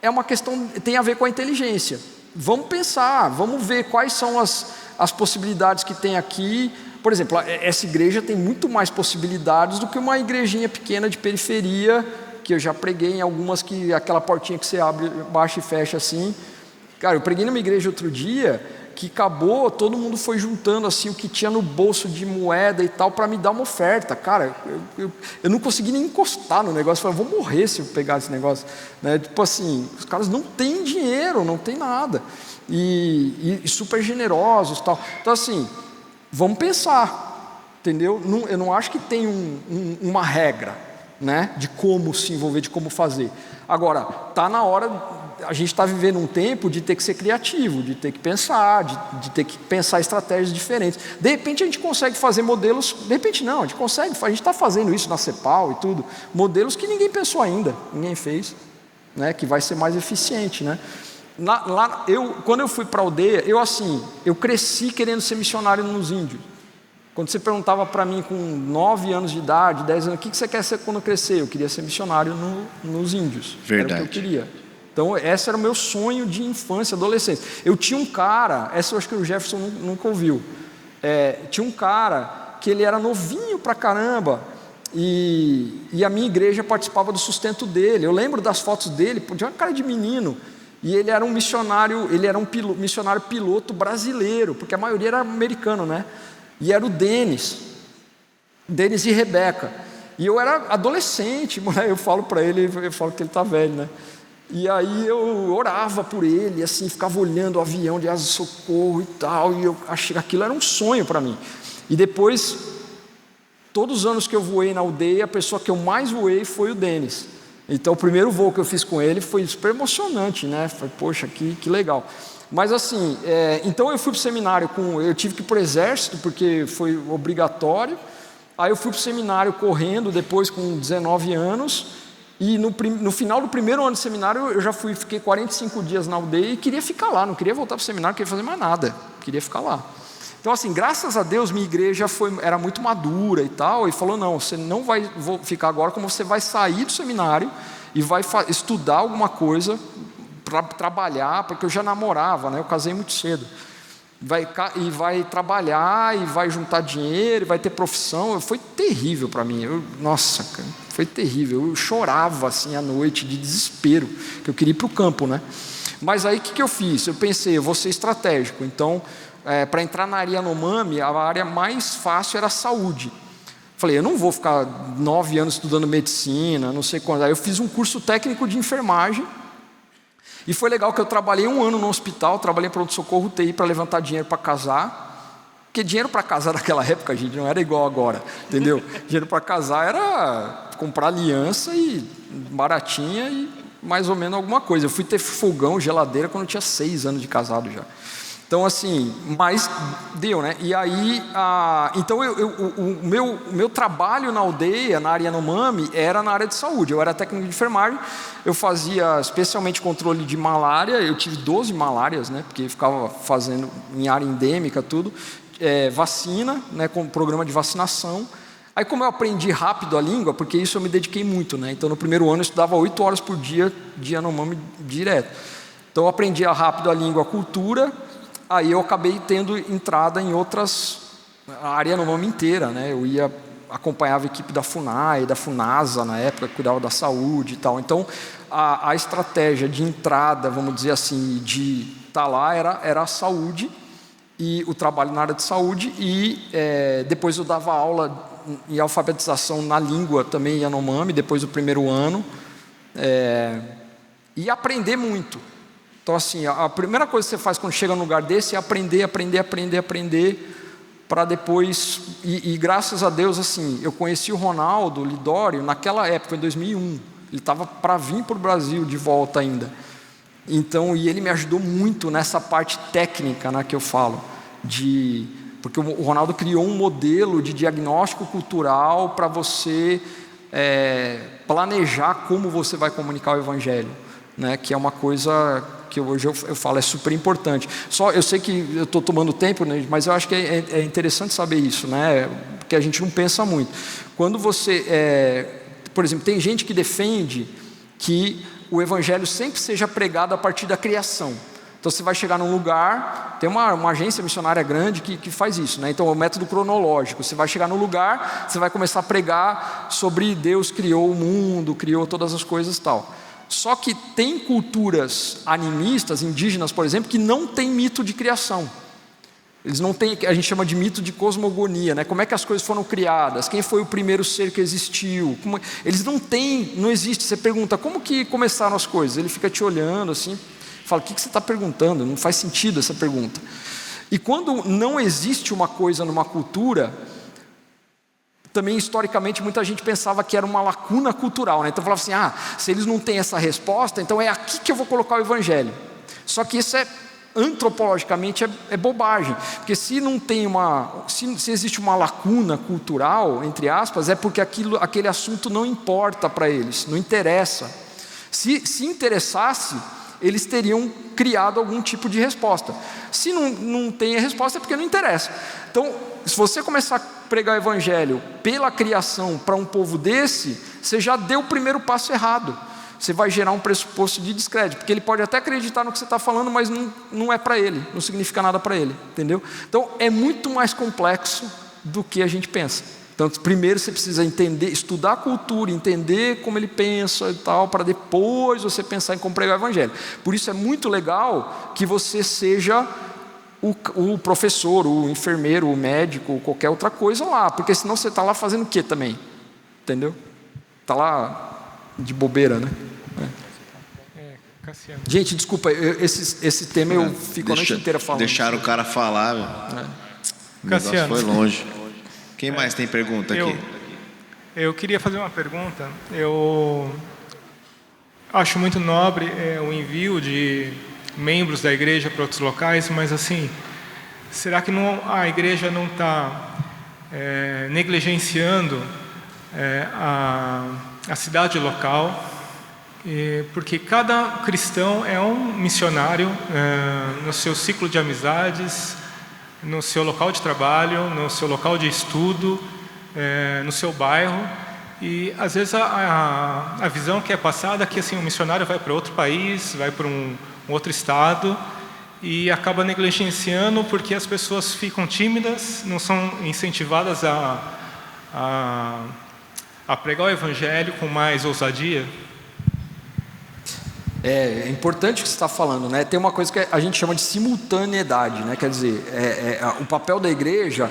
é uma questão, tem a ver com a inteligência. Vamos pensar, vamos ver quais são as possibilidades que tem aqui. Por exemplo, essa igreja tem muito mais possibilidades do que uma igrejinha pequena de periferia, que eu já preguei em algumas, que aquela portinha que você abre, baixa e fecha assim. Cara, eu preguei numa igreja outro dia, que acabou, todo mundo foi juntando assim o que tinha no bolso de moeda e tal, para me dar uma oferta. Cara, eu não consegui nem encostar no negócio. Eu falei, vou morrer se eu pegar esse negócio, né? Tipo assim, os caras não têm dinheiro, não tem nada, e super generosos tal. Então assim, vamos pensar, entendeu? Eu não acho que tem uma regra, né, de como se envolver, de como fazer. Agora, tá na hora. A gente está vivendo um tempo de ter que ser criativo, de ter que pensar, de ter que pensar estratégias diferentes. De repente a gente consegue fazer modelos, de repente não, a gente está fazendo isso na CEPAL e tudo, modelos que ninguém pensou ainda, ninguém fez, né, que vai ser mais eficiente, né? Quando eu fui para a aldeia, eu cresci querendo ser missionário nos índios. Quando você perguntava para mim com 9 anos de idade, 10 anos, o que você quer ser quando crescer? Eu queria ser missionário nos índios. Verdade. Era o que eu queria. Então, esse era o meu sonho de infância, adolescência. Eu tinha um cara, essa eu acho que o Jefferson nunca ouviu. Tinha um cara que ele era novinho pra caramba, e a minha igreja participava do sustento dele. Eu lembro das fotos dele, tinha uma cara de menino, e ele era um missionário, missionário piloto brasileiro, porque a maioria era americano, né? E era o Denis e Rebeca. E eu era adolescente, eu falo para ele, eu falo que ele tá velho, né? E aí eu orava por ele, assim, ficava olhando o avião de asa de socorro e tal, e eu achei que aquilo era um sonho para mim. E depois, todos os anos que eu voei na aldeia, a pessoa que eu mais voei foi o Denis. Então o primeiro voo que eu fiz com ele foi super emocionante, né? Falei, poxa, que legal. Mas assim, então eu fui para o seminário, eu tive que ir para o exército, porque foi obrigatório. Aí eu fui para o seminário correndo, depois com 19 anos. E no final do primeiro ano de seminário, eu fiquei 45 dias na aldeia e queria ficar lá, não queria voltar para o seminário, não queria fazer mais nada, queria ficar lá. Então assim, graças a Deus, minha igreja era muito madura e tal, e falou, não, você não vai ficar agora, como você vai sair do seminário e vai estudar alguma coisa para trabalhar, porque eu já namorava, né? Eu casei muito cedo. e vai trabalhar, e vai juntar dinheiro, e vai ter profissão. Foi terrível para mim. Nossa, cara, foi terrível. Eu chorava assim à noite de desespero, que eu queria ir para o campo, né? Mas aí o que eu fiz? Eu pensei, eu vou ser estratégico. Então, para entrar na área Yanomami, a área mais fácil era a saúde. Falei, eu não vou ficar 9 anos estudando medicina, não sei quando. Aí eu fiz um curso técnico de enfermagem. E foi legal que eu trabalhei 1 ano no hospital, trabalhei em pronto-socorro UTI para levantar dinheiro para casar. Porque dinheiro para casar naquela época, gente, não era igual agora, entendeu? Dinheiro para casar era comprar aliança e baratinha e mais ou menos alguma coisa. Eu fui ter fogão, geladeira quando eu tinha 6 anos de casado já. Então, assim, mas deu, né? E aí, então o meu trabalho na aldeia, na área Yanomami, era na área de saúde. Eu era técnico de enfermagem, eu fazia especialmente controle de malária, eu tive 12 malárias, né? Porque ficava fazendo em área endêmica, tudo. Vacina, né? Com programa de vacinação. Aí, como eu aprendi rápido a língua, porque isso eu me dediquei muito, né? Então, no primeiro ano eu estudava 8 horas por dia de Yanomami direto. Então, eu aprendia rápido a língua, a cultura. Aí eu acabei tendo entrada em outras, a área Yanomami inteira, né? Eu acompanhava a equipe da FUNAI, da FUNASA na época, que cuidava da saúde e tal. Então, a estratégia de entrada, vamos dizer assim, de estar lá era a saúde e o trabalho na área de saúde. E depois eu dava aula em alfabetização na língua também Yanomami, depois do primeiro ano. E aprender muito. Então, assim, a primeira coisa que você faz quando chega num lugar desse é aprender, para depois... E graças a Deus, assim, eu conheci o Ronaldo Lidório naquela época, em 2001. Ele estava para vir para o Brasil de volta ainda. Então, e ele me ajudou muito nessa parte técnica, né, que eu falo. Porque o Ronaldo criou um modelo de diagnóstico cultural para você planejar como você vai comunicar o Evangelho. Né, que é uma coisa que hoje eu falo, é super importante. Eu sei que eu estou tomando tempo, né, mas eu acho que é interessante saber isso, né, porque a gente não pensa muito. Quando você, por exemplo, tem gente que defende que o Evangelho sempre seja pregado a partir da criação. Então você vai chegar num lugar, tem uma agência missionária grande que faz isso, né? Então é o método cronológico. Você vai chegar no lugar, você vai começar a pregar sobre Deus criou o mundo, criou todas as coisas e tal. Só que tem culturas animistas, indígenas, por exemplo, que não tem mito de criação. Eles não têm, a gente chama de mito de cosmogonia, né? Como é que as coisas foram criadas? Quem foi o primeiro ser que existiu? Eles não têm, não existe. Você pergunta, como que começaram as coisas? Ele fica te olhando assim, fala, o que você está perguntando? Não faz sentido essa pergunta. E quando não existe uma coisa numa cultura... Também, historicamente, muita gente pensava que era uma lacuna cultural, né? Então falava assim, se eles não têm essa resposta, então é aqui que eu vou colocar o Evangelho. Só que isso antropologicamente é bobagem, porque se não tem se existe uma lacuna cultural, entre aspas, é porque aquele assunto não importa para eles, não interessa. Se interessasse, eles teriam criado algum tipo de resposta. Se não tem a resposta, é porque não interessa. Então, se você começar a pregar o Evangelho pela criação para um povo desse, você já deu o primeiro passo errado. Você vai gerar um pressuposto de descrédito, porque ele pode até acreditar no que você está falando, mas não é para ele, não significa nada para ele, entendeu? Então, é muito mais complexo do que a gente pensa. Então, primeiro você precisa entender, estudar a cultura, entender como ele pensa e tal, para depois você pensar em como pregar o Evangelho. Por isso é muito legal que você seja o professor, o enfermeiro, o médico, qualquer outra coisa lá, porque senão você está lá fazendo o quê também? Entendeu? Está lá de bobeira, né? Gente, desculpa, esse tema eu fico a noite inteira falando. Deixaram o cara falar, meu. O negócio foi longe. Quem mais tem pergunta aqui? Eu queria fazer uma pergunta. Eu acho muito nobre o envio de membros da igreja para outros locais, mas assim, será que a igreja não está negligenciando a cidade local? Porque cada cristão é um missionário no seu ciclo de amizades, no seu local de trabalho, no seu local de estudo, no seu bairro. E às vezes a visão que é passada é que assim, um missionário vai para outro país, vai para um outro estado, e acaba negligenciando porque as pessoas ficam tímidas, não são incentivadas a pregar o Evangelho com mais ousadia? É importante o que você está falando, né? Tem uma coisa que a gente chama de simultaneidade, né? Quer dizer, o papel da igreja,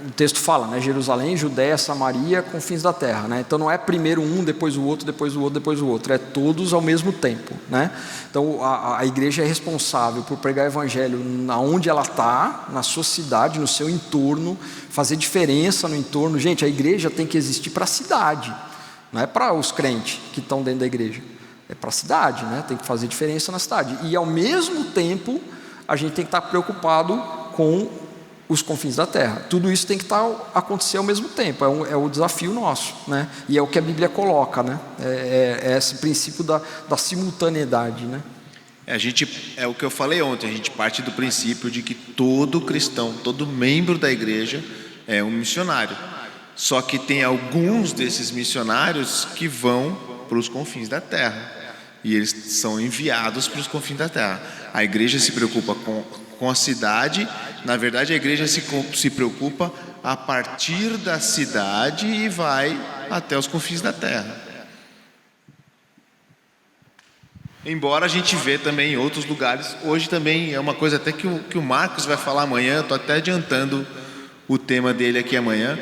o texto fala, né? Jerusalém, Judéia, Samaria, confins da terra, né? Então não é primeiro um, depois o outro, depois o outro, depois o outro, é todos ao mesmo tempo, né? Então a igreja é responsável por pregar o evangelho onde ela está, na sua cidade, no seu entorno, fazer diferença no entorno. Gente, a igreja tem que existir para a cidade, não é para os crentes que estão dentro da igreja. É para a cidade, né? Tem que fazer diferença na cidade. E ao mesmo tempo, a gente tem que estar preocupado com os confins da terra. Tudo isso tem que acontecer ao mesmo tempo. É o desafio nosso, né? E é o que a Bíblia coloca, né? É esse princípio da simultaneidade, né? É o que eu falei ontem. A gente parte do princípio de que todo cristão, todo membro da igreja é um missionário. Só que tem alguns desses missionários que vão para os confins da terra. E eles são enviados para os confins da terra. A igreja se preocupa com a cidade. Na verdade, a igreja se preocupa a partir da cidade e vai até os confins da terra. Embora a gente vê também em outros lugares. Hoje também é uma coisa até que o Marcos vai falar amanhã. Estou até adiantando o tema dele aqui amanhã.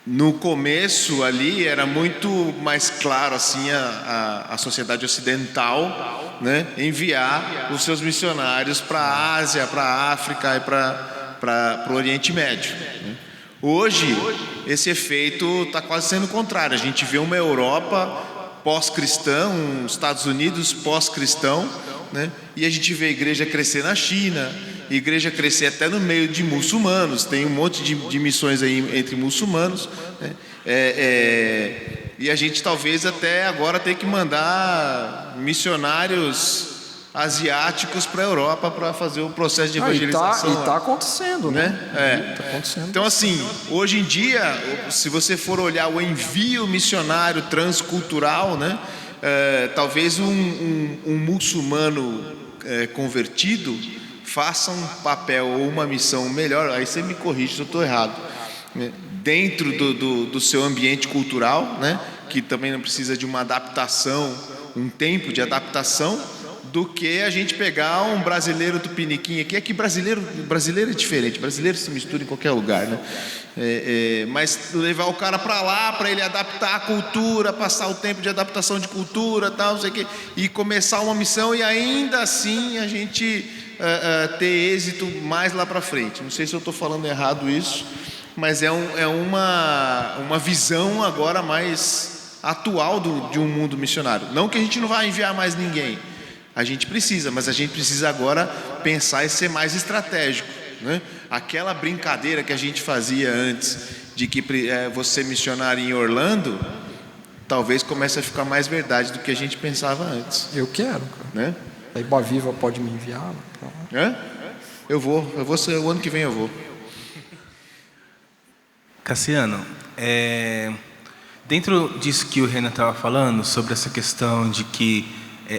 No começo ali era muito mais claro assim a sociedade ocidental, né, enviar os seus missionários para a Ásia, para a África e para o Oriente Médio, né. Hoje esse efeito está quase sendo o contrário. A gente vê uma Europa pós-cristã, Estados Unidos pós-cristão, né, e a gente vê a igreja crescer na China, a igreja crescer até no meio de muçulmanos. Tem um monte de missões aí entre muçulmanos, né? E a gente talvez até agora tem que mandar missionários asiáticos para a Europa para fazer o processo de evangelização. E está acontecendo, né? Tá acontecendo. Então assim, hoje em dia, se você for olhar o envio missionário transcultural, né? Talvez um muçulmano convertido faça um papel ou uma missão melhor. Aí você me corrige se eu estou errado, né? Dentro do seu ambiente cultural, né? Que também não precisa de uma adaptação, um tempo de adaptação, do que a gente pegar um brasileiro tupiniquim aqui. É que brasileiro é diferente, brasileiro se mistura em qualquer lugar, né? Mas levar o cara para lá, para ele adaptar a cultura, passar o tempo de adaptação de cultura, tal, não sei o quê, e começar uma missão e ainda assim a gente ter êxito mais lá para frente. Não sei se eu estou falando errado isso, mas é uma visão agora mais atual de um mundo missionário. Não que a gente não vai enviar mais ninguém, a gente precisa, mas a gente precisa agora pensar e ser mais estratégico, né? Aquela brincadeira que a gente fazia antes de que você missionário em Orlando, talvez comece a ficar mais verdade do que a gente pensava antes. Eu quero, cara, né? A Iba Viva pode me enviar? Eu vou ser, o ano que vem eu vou. Cassiano, dentro disso que o Renan estava falando, sobre essa questão de que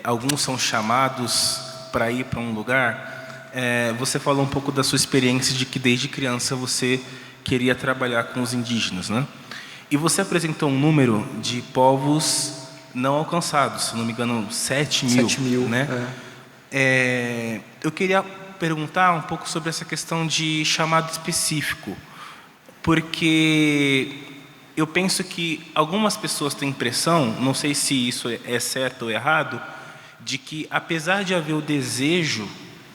alguns são chamados para ir para um lugar, você falou um pouco da sua experiência de que desde criança você queria trabalhar com os indígenas, né? E você apresentou um número de povos não alcançados, se não me engano, 7 mil, né? Eu queria perguntar um pouco sobre essa questão de chamado específico, porque eu penso que algumas pessoas têm impressão, não sei se isso é certo ou errado, de que apesar de haver o desejo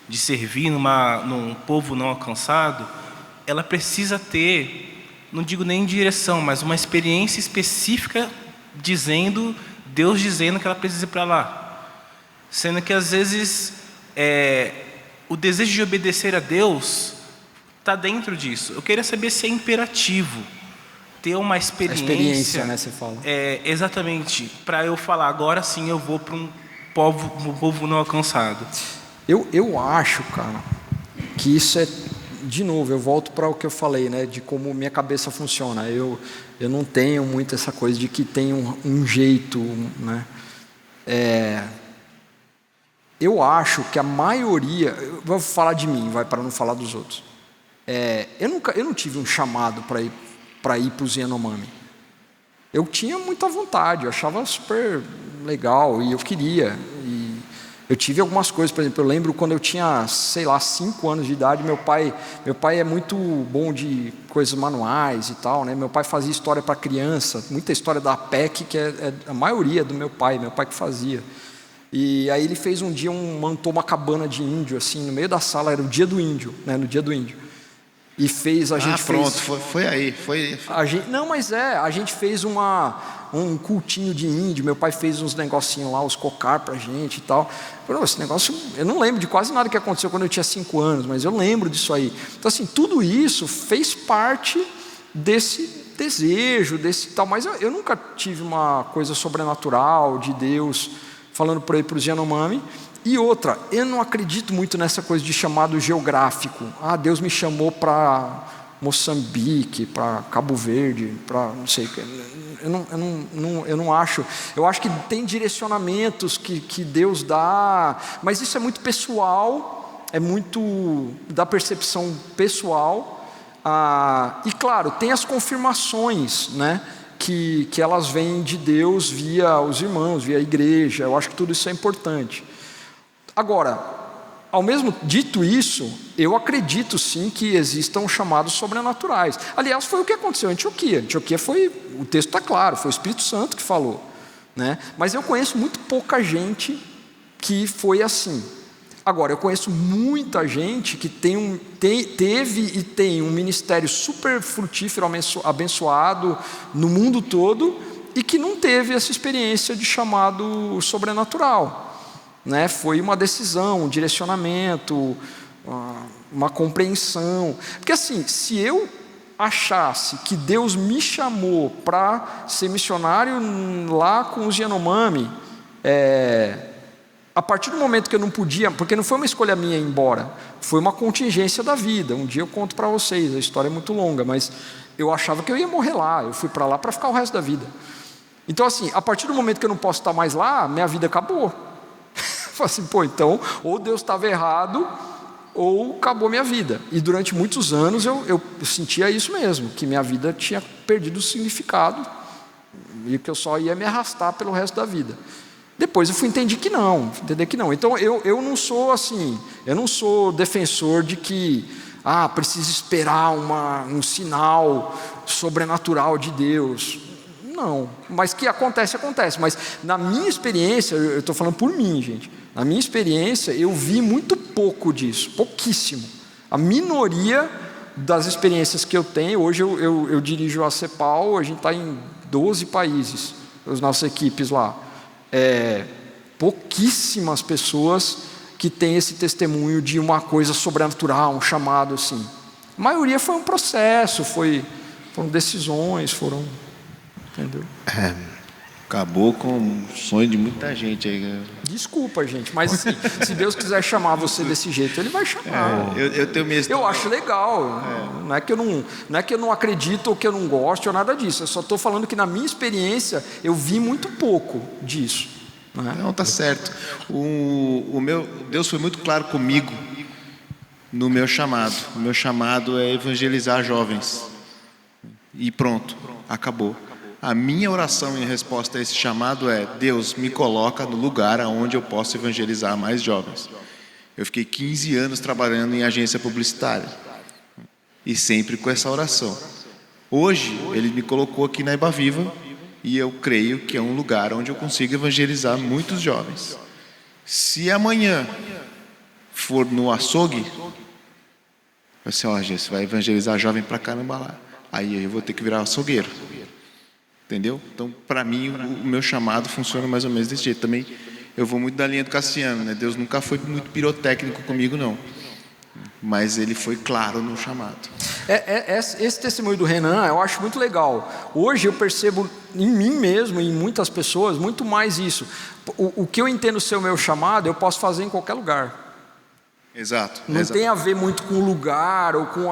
de servir num povo não alcançado, ela precisa ter, não digo nem direção, mas uma experiência específica Deus dizendo que ela precisa ir para lá. Sendo que às vezes o desejo de obedecer a Deus está dentro disso. Eu queria saber se é imperativo ter uma experiência. A experiência, né, você fala. Exatamente, para eu falar, agora sim eu vou para um povo não alcançado. Eu acho, cara, que isso de novo, eu volto para o que eu falei, né, de como minha cabeça funciona. Eu não tenho muito essa coisa de que tem um jeito, né. eu acho que a maioria, eu vou falar de mim, para não falar dos outros. Eu não tive um chamado para ir para os Yanomami. Eu tinha muita vontade, eu achava super legal e eu queria. E eu tive algumas coisas, por exemplo, eu lembro quando eu tinha, sei lá, 5 anos de idade, meu pai é muito bom de coisas manuais e tal, né? Meu pai fazia história para criança, muita história da PEC, que é a maioria do meu pai que fazia. E aí ele fez um dia, montou uma cabana de índio, assim, no meio da sala, era o dia do índio, né? No dia do índio. E fez, a gente pronto, fez... foi aí. A gente fez um cultinho de índio, meu pai fez uns negocinhos lá, os cocar pra gente e tal. Esse negócio, eu não lembro de quase nada que aconteceu quando eu tinha 5 anos, mas eu lembro disso aí. Então assim, tudo isso fez parte desse desejo, desse tal, mas eu nunca tive uma coisa sobrenatural de Deus falando por aí para os Yanomami. E outra, eu não acredito muito nessa coisa de chamado geográfico. Deus me chamou para Moçambique, para Cabo Verde, para não sei. Eu não acho. Eu acho que tem direcionamentos que Deus dá, mas isso é muito pessoal, é muito da percepção pessoal. E claro, tem as confirmações, né? Que elas vêm de Deus via os irmãos, via a igreja. Eu acho que tudo isso é importante. Agora, ao mesmo dito isso, eu acredito sim que existam chamados sobrenaturais. Aliás, foi o que aconteceu em Antioquia. Antioquia o texto está claro, foi o Espírito Santo que falou, né? Mas eu conheço muito pouca gente que foi assim. Agora, eu conheço muita gente que teve e tem um ministério super frutífero, abençoado no mundo todo e que não teve essa experiência de chamado sobrenatural. Né? Foi uma decisão, um direcionamento, uma compreensão. Porque assim, se eu achasse que Deus me chamou para ser missionário lá com os Yanomami, a partir do momento que eu não podia, porque não foi uma escolha minha ir embora, foi uma contingência da vida. Um dia eu conto para vocês, a história é muito longa, mas eu achava que eu ia morrer lá, eu fui para lá para ficar o resto da vida. Então assim, a partir do momento que eu não posso estar mais lá, minha vida acabou. Falei assim, então, ou Deus estava errado, ou acabou minha vida. E durante muitos anos eu sentia isso mesmo, que minha vida tinha perdido o significado e que eu só ia me arrastar pelo resto da vida. Depois eu entender que não. Então eu não sou assim, eu não sou defensor de que precisa esperar um sinal sobrenatural de Deus. Não, mas que acontece. Mas na minha experiência, eu estou falando por mim, gente. Na minha experiência, eu vi muito pouco disso, pouquíssimo. A minoria das experiências que eu tenho, hoje eu dirijo a CEPAL, a gente está em 12 países, as nossas equipes lá. Pouquíssimas pessoas que têm esse testemunho de uma coisa sobrenatural, um chamado assim. A maioria foi um processo, foram decisões, entendeu? Acabou com o sonho de muita gente aí. Desculpa, gente, mas assim, se Deus quiser chamar você desse jeito, Ele vai chamar. Eu tenho minha história. Eu acho legal. Não é que eu não acredito ou que eu não gosto ou nada disso. Eu só estou falando que na minha experiência eu vi muito pouco disso. Não, tá certo. Deus foi muito claro comigo no meu chamado. O meu chamado é evangelizar jovens. E pronto, acabou. A minha oração em resposta a esse chamado é: Deus, me coloca no lugar onde eu posso evangelizar mais jovens. Eu fiquei 15 anos trabalhando em agência publicitária e sempre com essa oração. Hoje, Ele me colocou aqui na Ibaviva e eu creio que é um lugar onde eu consigo evangelizar muitos jovens. Se amanhã for no açougue, vai ser: você vai evangelizar jovem pra caramba lá. Aí eu vou ter que virar açougueiro. Entendeu? Então, para mim, o meu chamado funciona mais ou menos desse jeito. Também eu vou muito da linha do Cassiano, né? Deus nunca foi muito pirotécnico comigo, não. Mas Ele foi claro no chamado. Esse testemunho do Renan eu acho muito legal. Hoje eu percebo em mim mesmo e em muitas pessoas muito mais isso. O que eu entendo ser o meu chamado, eu posso fazer em qualquer lugar. Exato. Não tem a ver muito com o lugar ou com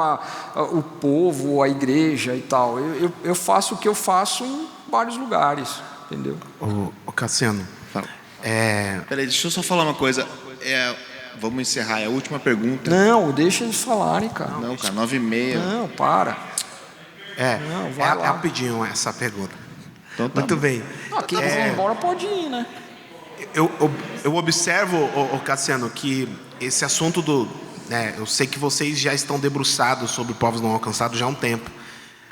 o povo, a igreja e tal. Eu faço o que eu faço em vários lugares, entendeu? O Cassiano, Peraí, deixa eu só falar uma coisa. Vamos encerrar, é a última pergunta. Não, deixa eles falarem, cara. Não, cara, 9h30. Não, para. Não, vai lá. Rapidinho essa pergunta. Então tá Muito bom. bem. Quem quiser ir embora pode ir, né? Eu observo, Cassiano, que esse assunto eu sei que vocês já estão debruçados sobre povos não alcançados já há um tempo.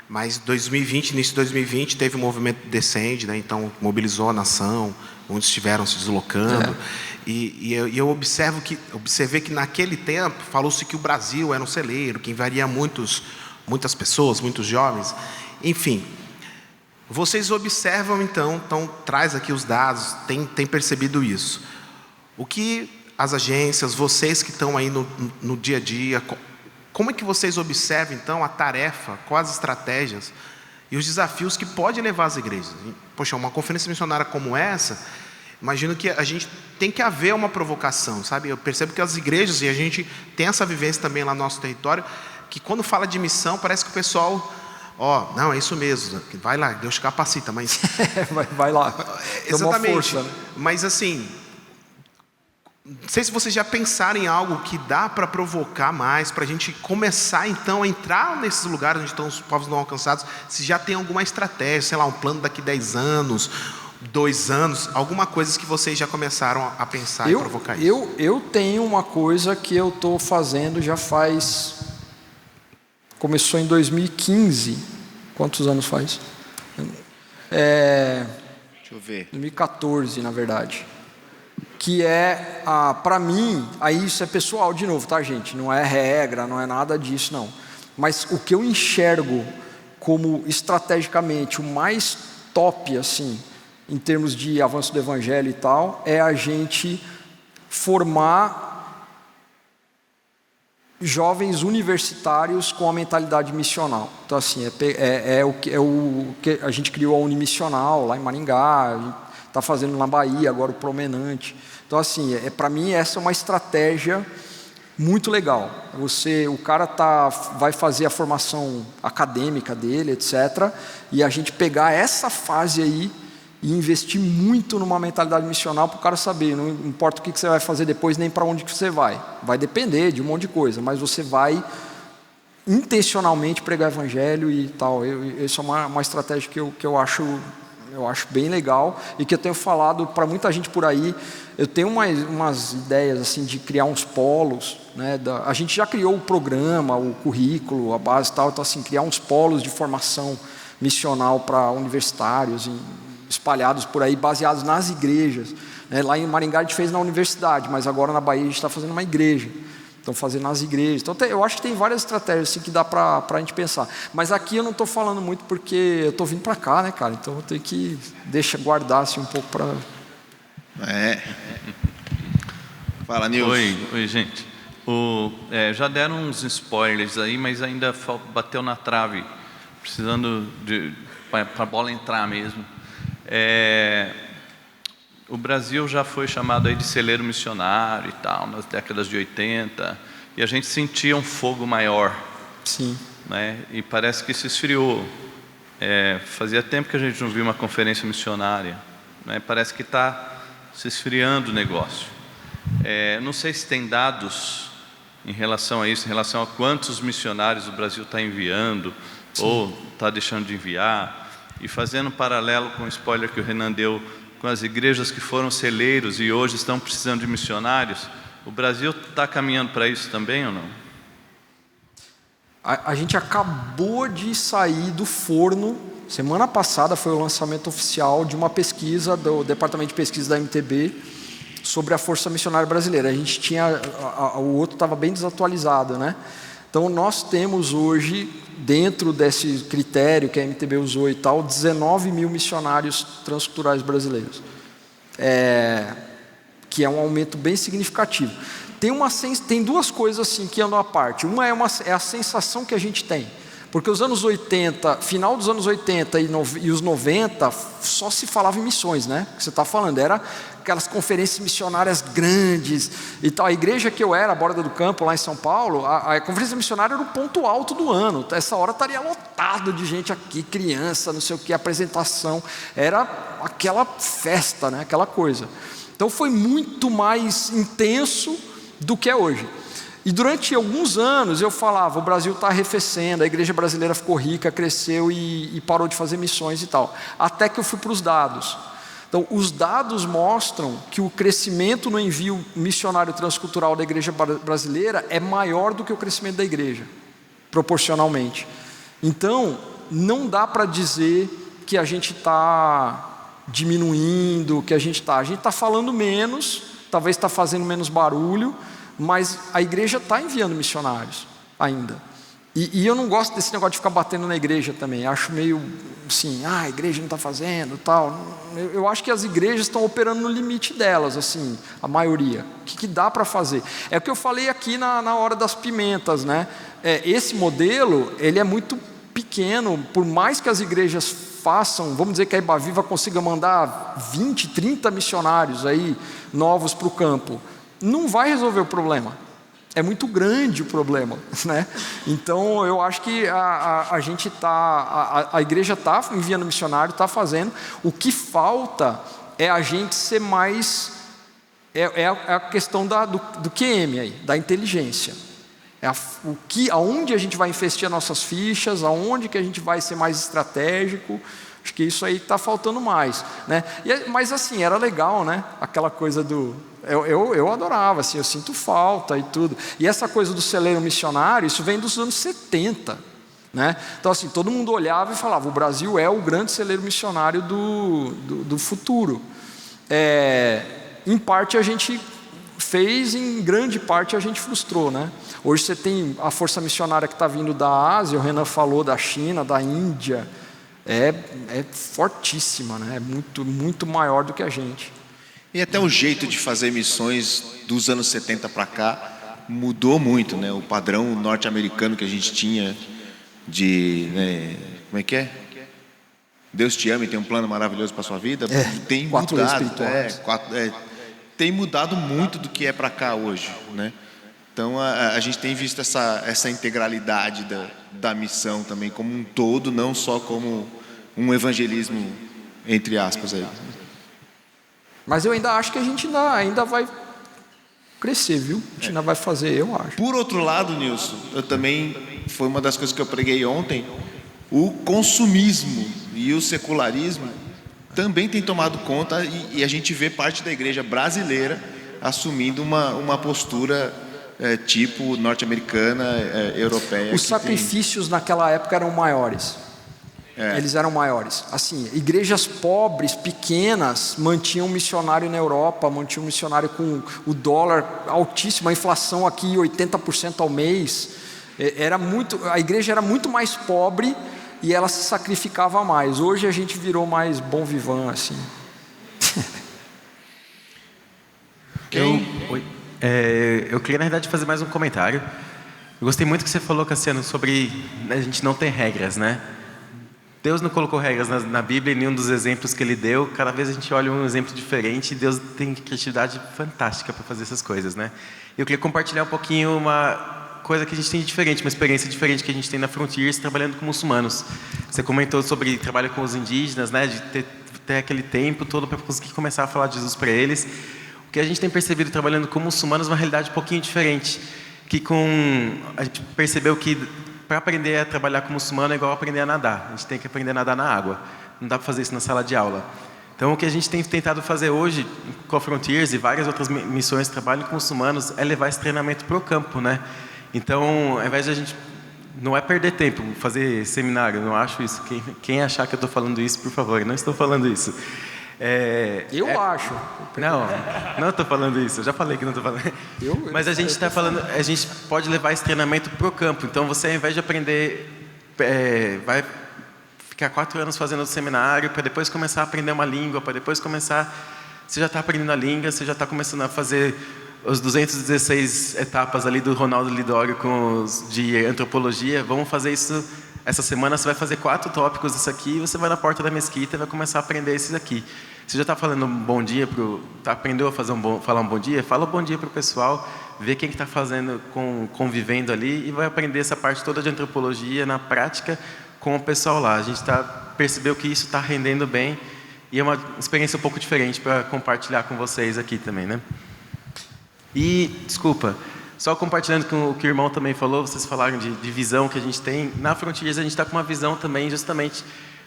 Mas 2020, início de 2020, teve o movimento Descende, né? Então mobilizou a nação, onde estiveram se deslocando. E eu observei que naquele tempo falou-se que o Brasil era um celeiro, que enviaria muitas pessoas, muitos jovens. Enfim, vocês observam então traz aqui os dados, tem percebido isso. O que as agências, vocês que estão aí no dia a dia, como é que vocês observam então a tarefa, quais as estratégias e os desafios que pode levar as igrejas? Poxa, uma conferência missionária como essa, imagino que a gente tem que haver uma provocação, sabe? Eu percebo que as igrejas, e a gente tem essa vivência também lá no nosso território, que quando fala de missão, parece que o pessoal, não, é isso mesmo, vai lá, Deus te capacita, mas... vai lá. Exatamente, força, né? Mas assim, não sei se vocês já pensaram em algo que dá para provocar mais, para a gente começar então a entrar nesses lugares onde estão os povos não alcançados, se já tem alguma estratégia, sei lá, um plano daqui 10 anos, 2 anos, alguma coisa que vocês já começaram a pensar e provocar isso. Eu tenho uma coisa que eu estou fazendo já faz... Começou em 2015. Quantos anos faz? Deixa eu ver. 2014, na verdade. Que para mim, aí isso é pessoal de novo, tá, gente? Não é regra, não é nada disso, não. Mas o que eu enxergo como estrategicamente o mais top, assim, em termos de avanço do evangelho e tal, é a gente formar jovens universitários com a mentalidade missional. Então, assim, o que a gente criou a Unimissional lá em Maringá, está fazendo na Bahia agora o Promenante. Então, assim, para mim essa é uma estratégia muito legal. O cara vai fazer a formação acadêmica dele, etc., e a gente pegar essa fase aí e investir muito numa mentalidade missional para o cara saber, não importa o que você vai fazer depois, nem para onde que você vai depender de um monte de coisa, mas você vai intencionalmente pregar o evangelho e tal. Isso é uma estratégia que eu acho bem legal e que eu tenho falado para muita gente por aí. Eu tenho umas ideias assim de criar uns polos, né? A gente já criou o programa, o currículo, a base e tal, então assim, criar uns polos de formação missional para universitários espalhados por aí, baseados nas igrejas, né? Lá em Maringá a gente fez na universidade, mas agora na Bahia a gente está fazendo uma igreja, então fazendo nas igrejas. Então eu acho que tem várias estratégias assim, que dá para a gente pensar, mas aqui eu não estou falando muito porque eu estou vindo para cá, né, cara? Então eu tenho que guardar assim, um pouco para... Fala, Nilson. Oi, gente. Já deram uns spoilers aí, mas ainda bateu na trave, precisando para a bola entrar mesmo. O Brasil já foi chamado aí de celeiro missionário e tal, nas décadas de 80, e a gente sentia um fogo maior. Sim. Né? E parece que se esfriou. Fazia tempo que a gente não via uma conferência missionária, né? Parece que está se esfriando o negócio. Não sei se tem dados em relação a isso, em relação a quantos missionários o Brasil está enviando, sim, ou está deixando de enviar. E fazendo um paralelo com o spoiler que o Renan deu, com as igrejas que foram celeiros e hoje estão precisando de missionários, o Brasil está caminhando para isso também ou não? A gente acabou de sair do forno, semana passada foi o lançamento oficial de uma pesquisa do Departamento de Pesquisa da MTB sobre a Força Missionária Brasileira. A gente tinha, o outro estava bem desatualizado, né? Então nós temos hoje, dentro desse critério que a MTB usou e tal, 19 mil missionários transculturais brasileiros, que é um aumento bem significativo. Tem duas coisas assim que andam à parte. Uma é a sensação que a gente tem, porque os anos 80, final dos anos 80 e os 90, só se falava em missões, né? O que você está falando, era aquelas conferências missionárias grandes e tal. A igreja que eu era, a Borda do Campo, lá em São Paulo, a conferência missionária era o ponto alto do ano. Essa hora estaria lotado de gente aqui, criança, não sei o que, apresentação. Era aquela festa, né? Aquela coisa. Então foi muito mais intenso do que é hoje. E durante alguns anos eu falava, o Brasil está arrefecendo, a igreja brasileira ficou rica, cresceu e parou de fazer missões e tal. Até que eu fui para os dados. Então, os dados mostram que o crescimento no envio missionário transcultural da igreja brasileira é maior do que o crescimento da igreja, proporcionalmente. Então, não dá para dizer que a gente está diminuindo, que a gente está falando menos, talvez está fazendo menos barulho, mas a igreja está enviando missionários ainda. E eu não gosto desse negócio de ficar batendo na igreja também. Acho meio assim, a igreja não está fazendo tal. Eu acho que as igrejas estão operando no limite delas, assim, a maioria. O que dá para fazer? É o que eu falei aqui na hora das pimentas, né? Esse modelo, ele é muito pequeno, por mais que as igrejas façam, vamos dizer que a Ibaviva consiga mandar 20, 30 missionários aí novos para o campo, não vai resolver o problema. É muito grande o problema, né? Então eu acho que a gente a igreja está enviando missionário, está fazendo. O que falta é a gente ser mais, a questão do QM aí, da inteligência. Aonde a gente vai investir as nossas fichas, aonde que a gente vai ser mais estratégico. Acho que isso aí está faltando mais, né? Mas assim, era legal, né? Aquela coisa eu adorava, assim, eu sinto falta e tudo. E essa coisa do celeiro missionário, isso vem dos anos 70, né? Então assim, todo mundo olhava e falava, o Brasil é o grande celeiro missionário do futuro. Em parte a gente fez, em grande parte a gente frustrou, né? Hoje você tem a força missionária que está vindo da Ásia, o Renan falou da China, da Índia, é fortíssima, né? É muito, muito maior do que a gente. E até o jeito de fazer missões dos anos 70 para cá mudou muito, né? O padrão norte-americano que a gente tinha de, como é que é? Deus te ama e tem um plano maravilhoso para sua vida. Tem mudado, tem mudado muito do que é para cá hoje, né? Então a gente tem visto essa integralidade da missão também como um todo, não só como um evangelismo entre aspas aí. Mas eu ainda acho que a gente ainda vai crescer, viu? A gente ainda vai fazer, eu acho. Por outro lado, Nilson, eu também, foi uma das coisas que eu preguei ontem, o consumismo e o secularismo também tem tomado conta e a gente vê parte da igreja brasileira assumindo uma postura tipo norte-americana, europeia. Os sacrifícios naquela época eram maiores. Eles eram maiores. Assim, igrejas pobres, pequenas, mantinham missionário na Europa, mantinham missionário com o dólar altíssimo, a inflação aqui 80% ao mês. A igreja era muito mais pobre e ela se sacrificava mais. Hoje a gente virou mais bom vivant, assim. Eu queria, na verdade, fazer mais um comentário. Eu gostei muito que você falou, Cassiano, sobre a gente não ter regras, né? Deus não colocou regras na Bíblia, em nenhum dos exemplos que Ele deu. Cada vez a gente olha um exemplo diferente e Deus tem criatividade fantástica para fazer essas coisas, né? Eu queria compartilhar um pouquinho uma coisa que a gente tem de diferente, uma experiência diferente que a gente tem na Frontiers trabalhando com muçulmanos. Você comentou sobre trabalho com os indígenas, né? De ter aquele tempo todo para conseguir começar a falar de Jesus para eles. O que a gente tem percebido trabalhando com muçulmanos é uma realidade um pouquinho diferente. A gente percebeu que para aprender a trabalhar com muçulmano é igual aprender a nadar. A gente tem que aprender a nadar na água. Não dá para fazer isso na sala de aula. Então, o que a gente tem tentado fazer hoje com a Frontiers e várias outras missões de trabalho com muçulmanos é levar esse treinamento para o campo, né? Então, ao invés de a gente... Não é perder tempo fazer seminário, não acho isso. Quem achar que eu estou falando isso, por favor, não estou falando isso. Eu acho. Não estou falando isso. Eu já falei que não estou falando. Mas a gente está falando, a gente pode levar esse treinamento para o campo. Então você, ao invés de aprender, vai ficar 4 anos fazendo o seminário para depois começar a aprender uma língua, para depois começar. Você já está aprendendo a língua, você já está começando a fazer os 216 etapas ali do Ronaldo Lidório de antropologia. Vamos fazer isso. Essa semana você vai fazer 4 tópicos disso aqui e você vai na porta da mesquita e vai começar a aprender esses aqui. Você já está falando um bom dia, aprendeu a falar um bom dia? Fala um bom dia para o pessoal, vê quem está fazendo, convivendo ali e vai aprender essa parte toda de antropologia na prática com o pessoal lá. A gente percebeu que isso está rendendo bem E é uma experiência um pouco diferente para compartilhar com vocês aqui também, né? E, desculpa, só compartilhando com o que o irmão também falou, vocês falaram de visão que a gente tem. Na Frontiers a gente está com uma visão também justamente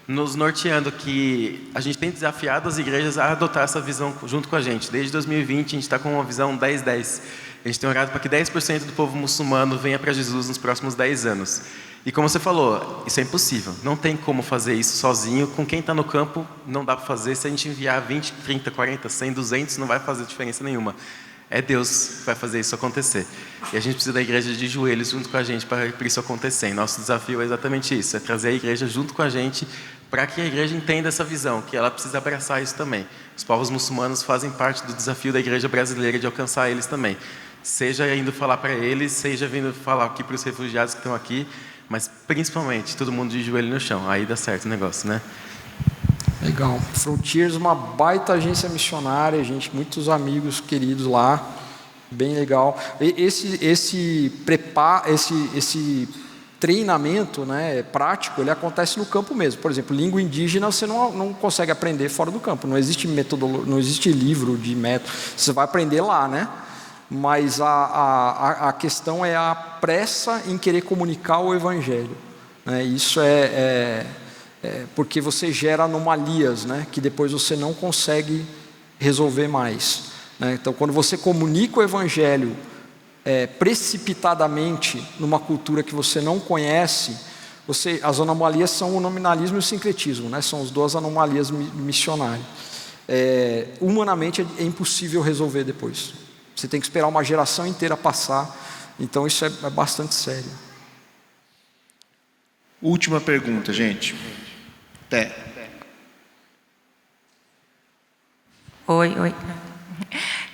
nos norteando, que a gente tem desafiado as igrejas a adotar essa visão junto com a gente. Desde 2020 a gente está com uma visão 10-10. A gente tem orado para que 10% do povo muçulmano venha para Jesus nos próximos 10 anos. E como você falou, isso é impossível. Não tem como fazer isso sozinho. Com quem está no campo, não dá para fazer. Se a gente enviar 20, 30, 40, 100, 200, não vai fazer diferença nenhuma. É Deus que vai fazer isso acontecer. E a gente precisa da igreja de joelhos junto com a gente para isso acontecer. E nosso desafio é exatamente isso, é trazer a igreja junto com a gente para que a igreja entenda essa visão, que ela precisa abraçar isso também. Os povos muçulmanos fazem parte do desafio da igreja brasileira de alcançar eles também. Seja indo falar para eles, seja vindo falar aqui para os refugiados que estão aqui, mas principalmente todo mundo de joelho no chão. Aí dá certo o negócio, né? Legal. Frontiers, uma baita agência missionária, gente, muitos amigos queridos lá, bem legal. Esse treinamento, né, prático, ele acontece no campo mesmo. Por exemplo, língua indígena você não consegue aprender fora do campo. Não existe metodologia, não existe livro de método. Você vai aprender lá, né? Mas a questão é a pressa em querer comunicar o evangelho, né? Isso porque você gera anomalias, né, que depois você não consegue resolver mais, né? Então, quando você comunica o evangelho precipitadamente numa cultura que você não conhece, as anomalias são o nominalismo e o sincretismo, né? São as duas anomalias missionárias. Humanamente é impossível resolver depois. Você tem que esperar uma geração inteira passar. Então isso é bastante sério. Última pergunta, gente. Oi.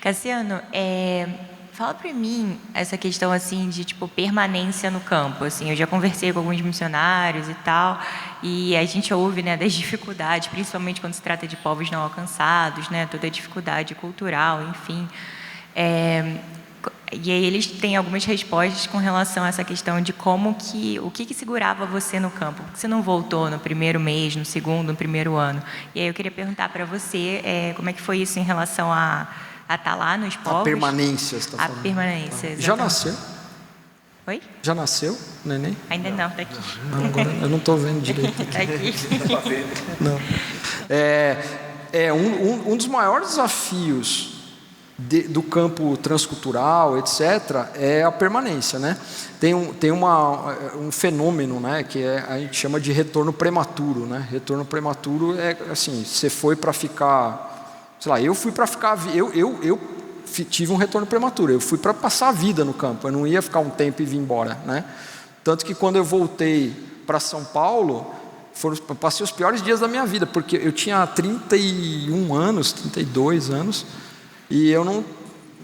Cassiano, fala para mim essa questão assim de tipo permanência no campo. Assim, eu já conversei com alguns missionários e tal, e a gente ouve, né, das dificuldades, principalmente quando se trata de povos não alcançados, né, toda a dificuldade cultural, enfim. E aí eles têm algumas respostas com relação a essa questão de o que segurava você no campo. Por que você não voltou no primeiro mês, no segundo, no primeiro ano? E aí eu queria perguntar para você como é que foi isso em relação a estar lá nos povos. A permanência, você está falando. A permanência, exatamente. Já nasceu? Oi? Já nasceu, neném? Ainda não, está aqui. Agora eu não estou vendo direito aqui. Está aqui. Não. Um dos maiores desafios do campo transcultural, etc., é a permanência, né? Tem um fenômeno, né, que a gente chama de retorno prematuro, né? Retorno prematuro é assim, você foi para ficar, sei lá, eu fui para ficar, eu tive um retorno prematuro, eu fui para passar a vida no campo, eu não ia ficar um tempo e vir embora, né? Tanto que quando eu voltei para São Paulo, passei os piores dias da minha vida, porque eu tinha 31 anos, 32 anos, e eu não...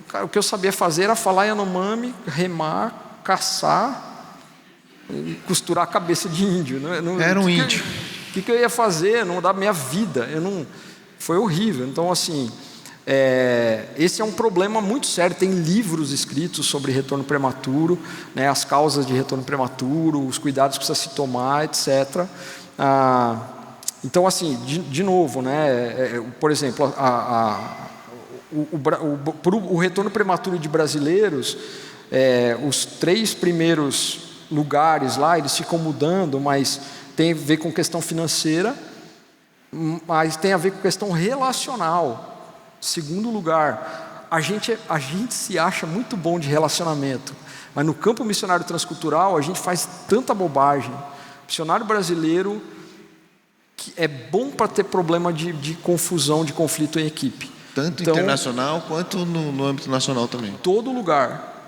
Cara, o que eu sabia fazer era falar Yanomami, remar, caçar, costurar a cabeça de índio. Era um índio. O que eu ia fazer? Não da minha vida. Foi horrível. Então, assim, esse é um problema muito sério. Tem livros escritos sobre retorno prematuro, né, as causas de retorno prematuro, os cuidados que precisa se tomar, etc. Então, assim, de novo, né, por exemplo, o retorno prematuro de brasileiros, os 3 primeiros lugares lá, eles ficam mudando, mas tem a ver com questão financeira, mas tem a ver com questão relacional. Segundo lugar, a gente se acha muito bom de relacionamento, mas no campo missionário transcultural a gente faz tanta bobagem. O missionário brasileiro que é bom para ter problema de confusão, de conflito em equipe. Tanto internacional quanto no âmbito nacional também. Todo lugar.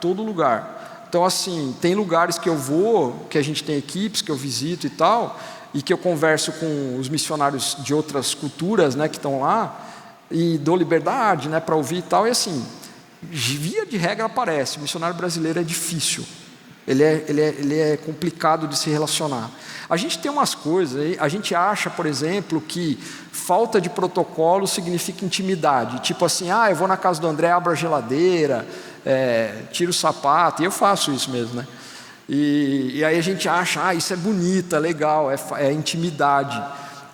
Então, assim, tem lugares que eu vou, que a gente tem equipes, que eu visito e tal, e que eu converso com os missionários de outras culturas, né, que estão lá, e dou liberdade, né, para ouvir e tal, e assim, via de regra aparece, o missionário brasileiro é difícil. Ele é complicado de se relacionar. A gente tem umas coisas, a gente acha, por exemplo, que falta de protocolo significa intimidade. Tipo assim, eu vou na casa do André, abro a geladeira, tiro o sapato, e eu faço isso mesmo, né? E aí a gente acha, isso é bonito, é legal, é intimidade.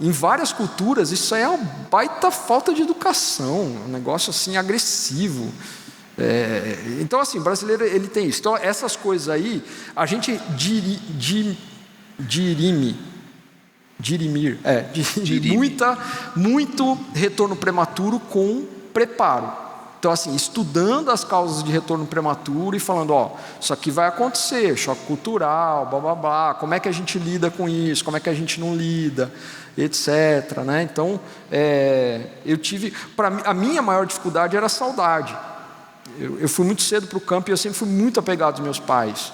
Em várias culturas, isso aí é uma baita falta de educação, um negócio assim agressivo. Então, assim, o brasileiro ele tem isso. Então, essas coisas aí, a gente dirimir muito retorno prematuro com preparo. Então, assim, estudando as causas de retorno prematuro e falando, ó, isso aqui vai acontecer, choque cultural, blá, blá, blá, como é que a gente lida com isso, como é que a gente não lida, etc. Né? Então, eu tive... a minha maior dificuldade era a saudade. Eu fui muito cedo para o campo e eu sempre fui muito apegado aos meus pais.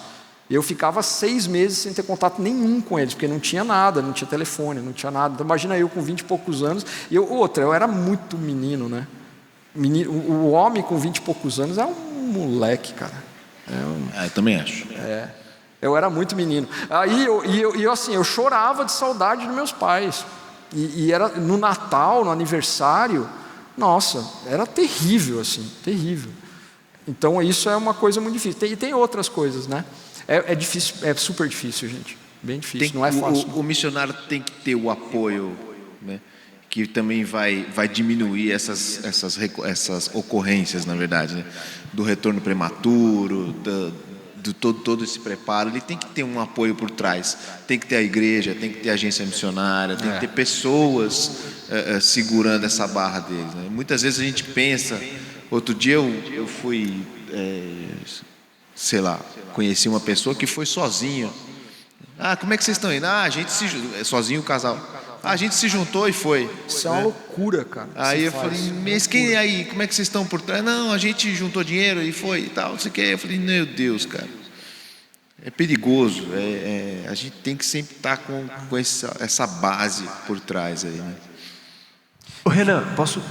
Eu ficava 6 meses sem ter contato nenhum com eles, porque não tinha nada, não tinha telefone, não tinha nada. Então, imagina eu com 20 e poucos anos. E eu era muito menino, né? O homem com 20 e poucos anos é um moleque, cara. Eu também acho. Eu era muito menino. Aí eu chorava de saudade dos meus pais. E era no Natal, no aniversário, nossa, era terrível, assim, terrível. Então isso é uma coisa muito difícil. E tem outras coisas, né? É difícil, é super difícil, gente. Bem difícil, não é fácil. O missionário tem que ter o apoio, né? Que também vai diminuir essas ocorrências, na verdade, né? Do retorno prematuro, de todo esse preparo. Ele tem que ter um apoio por trás. Tem que ter a igreja, tem que ter a agência missionária, tem que ter pessoas segurando essa barra deles, né? Muitas vezes a gente pensa... Outro dia eu fui, sei lá, conheci uma pessoa que foi sozinha. Como é que vocês estão indo? A gente sozinho o casal. A gente se juntou e foi. Isso é uma loucura, cara. Aí eu falei, mas quem aí? Como é que vocês estão por trás? Não, a gente juntou dinheiro e foi e tal, não sei o que. Eu falei, meu Deus, cara. É perigoso. A gente tem que sempre estar com essa base por trás aí, né? Ô Renan, posso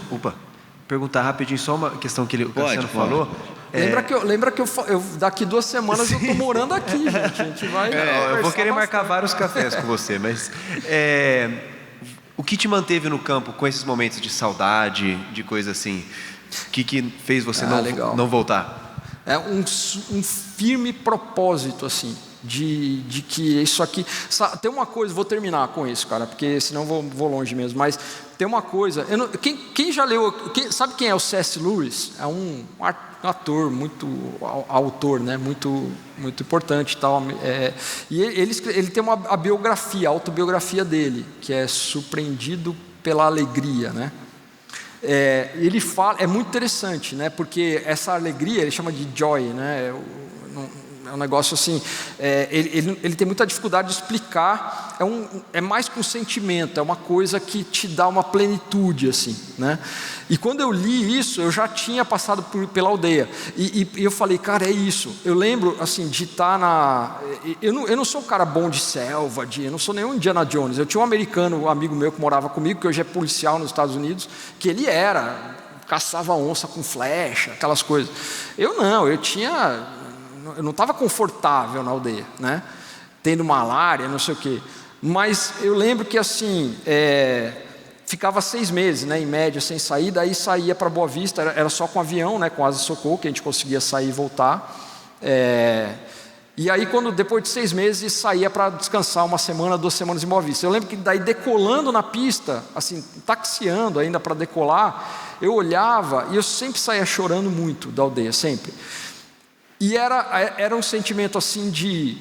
perguntar rapidinho só uma questão que o Cassiano falou? Lembra que eu daqui 2 semanas eu estou morando aqui, gente. A gente vai. Eu vou querer marcar vários cafés com você, mas o que te manteve no campo com esses momentos de saudade, de coisa assim? O que fez você não voltar? É um firme propósito, assim, de que isso aqui... Tem uma coisa, vou terminar com isso, cara, porque senão vou longe mesmo, mas tem uma coisa... Quem já leu... Sabe quem é o C.S. Lewis? É um ator, autor, né? Muito importante e tal. E ele tem a biografia, a autobiografia dele, que é Surpreendido pela Alegria, né? Ele fala, é muito interessante, né? Porque essa alegria ele chama de joy, né? É um negócio assim, ele tem muita dificuldade de explicar, é mais que um sentimento, é uma coisa que te dá uma plenitude, assim, né? E quando eu li isso, eu já tinha passado pela aldeia, e eu falei, cara, é isso. Eu lembro, assim, de estar eu não sou um cara bom de selva, eu não sou nenhum Indiana Jones. Eu tinha um americano, um amigo meu que morava comigo, que hoje é policial nos Estados Unidos, que ele caçava onça com flecha, aquelas coisas. Eu não estava confortável na aldeia, né? Tendo malária, não sei o quê. Mas eu lembro que assim, ficava 6 meses, né, em média, sem sair. Daí saía para Boa Vista, era só com avião, né, com asa de socorro, que a gente conseguia sair e voltar. E aí, depois de 6 meses, saía para descansar 1 semana, 2 semanas em Boa Vista. Eu lembro que daí decolando na pista, assim, taxiando ainda para decolar, eu olhava e eu sempre saía chorando muito da aldeia, sempre. E era um sentimento assim de,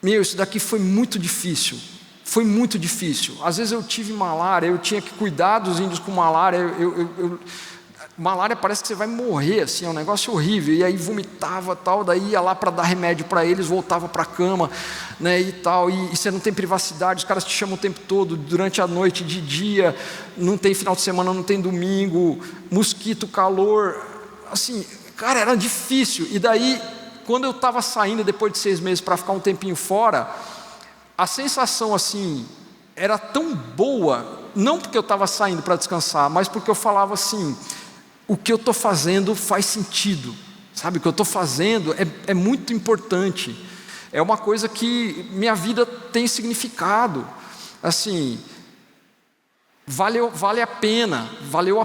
isso daqui foi muito difícil. Foi muito difícil. Às vezes eu tive malária, eu tinha que cuidar dos índios com malária. Malária parece que você vai morrer, assim, é um negócio horrível. E aí vomitava tal, daí ia lá para dar remédio para eles, voltava para a cama, né, e tal. E você não tem privacidade, os caras te chamam o tempo todo, durante a noite, de dia, não tem final de semana, não tem domingo, mosquito, calor, assim, cara, era difícil. E daí, quando eu estava saindo depois de 6 meses para ficar um tempinho fora, a sensação assim era tão boa, não porque eu estava saindo para descansar, mas porque eu falava assim, o que eu estou fazendo faz sentido, sabe? O que eu estou fazendo é muito importante, é uma coisa que minha vida tem significado, assim, valeu a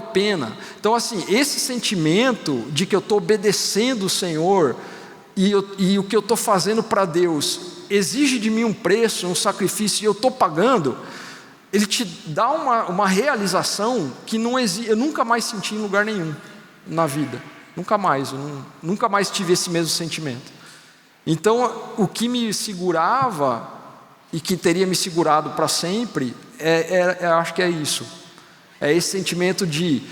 pena. Então assim, esse sentimento de que eu estou obedecendo o Senhor e o que eu estou fazendo para Deus exige de mim um preço, um sacrifício, e eu estou pagando, ele te dá uma realização que eu nunca mais senti em lugar nenhum na vida. Nunca mais, nunca mais tive esse mesmo sentimento. Então, o que me segurava e que teria me segurado para sempre, acho que é isso. É esse sentimento de,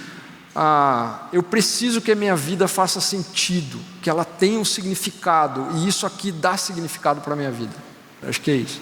eu preciso que a minha vida faça sentido, que ela tenha um significado, e isso aqui dá significado para a minha vida. Acho que é isso.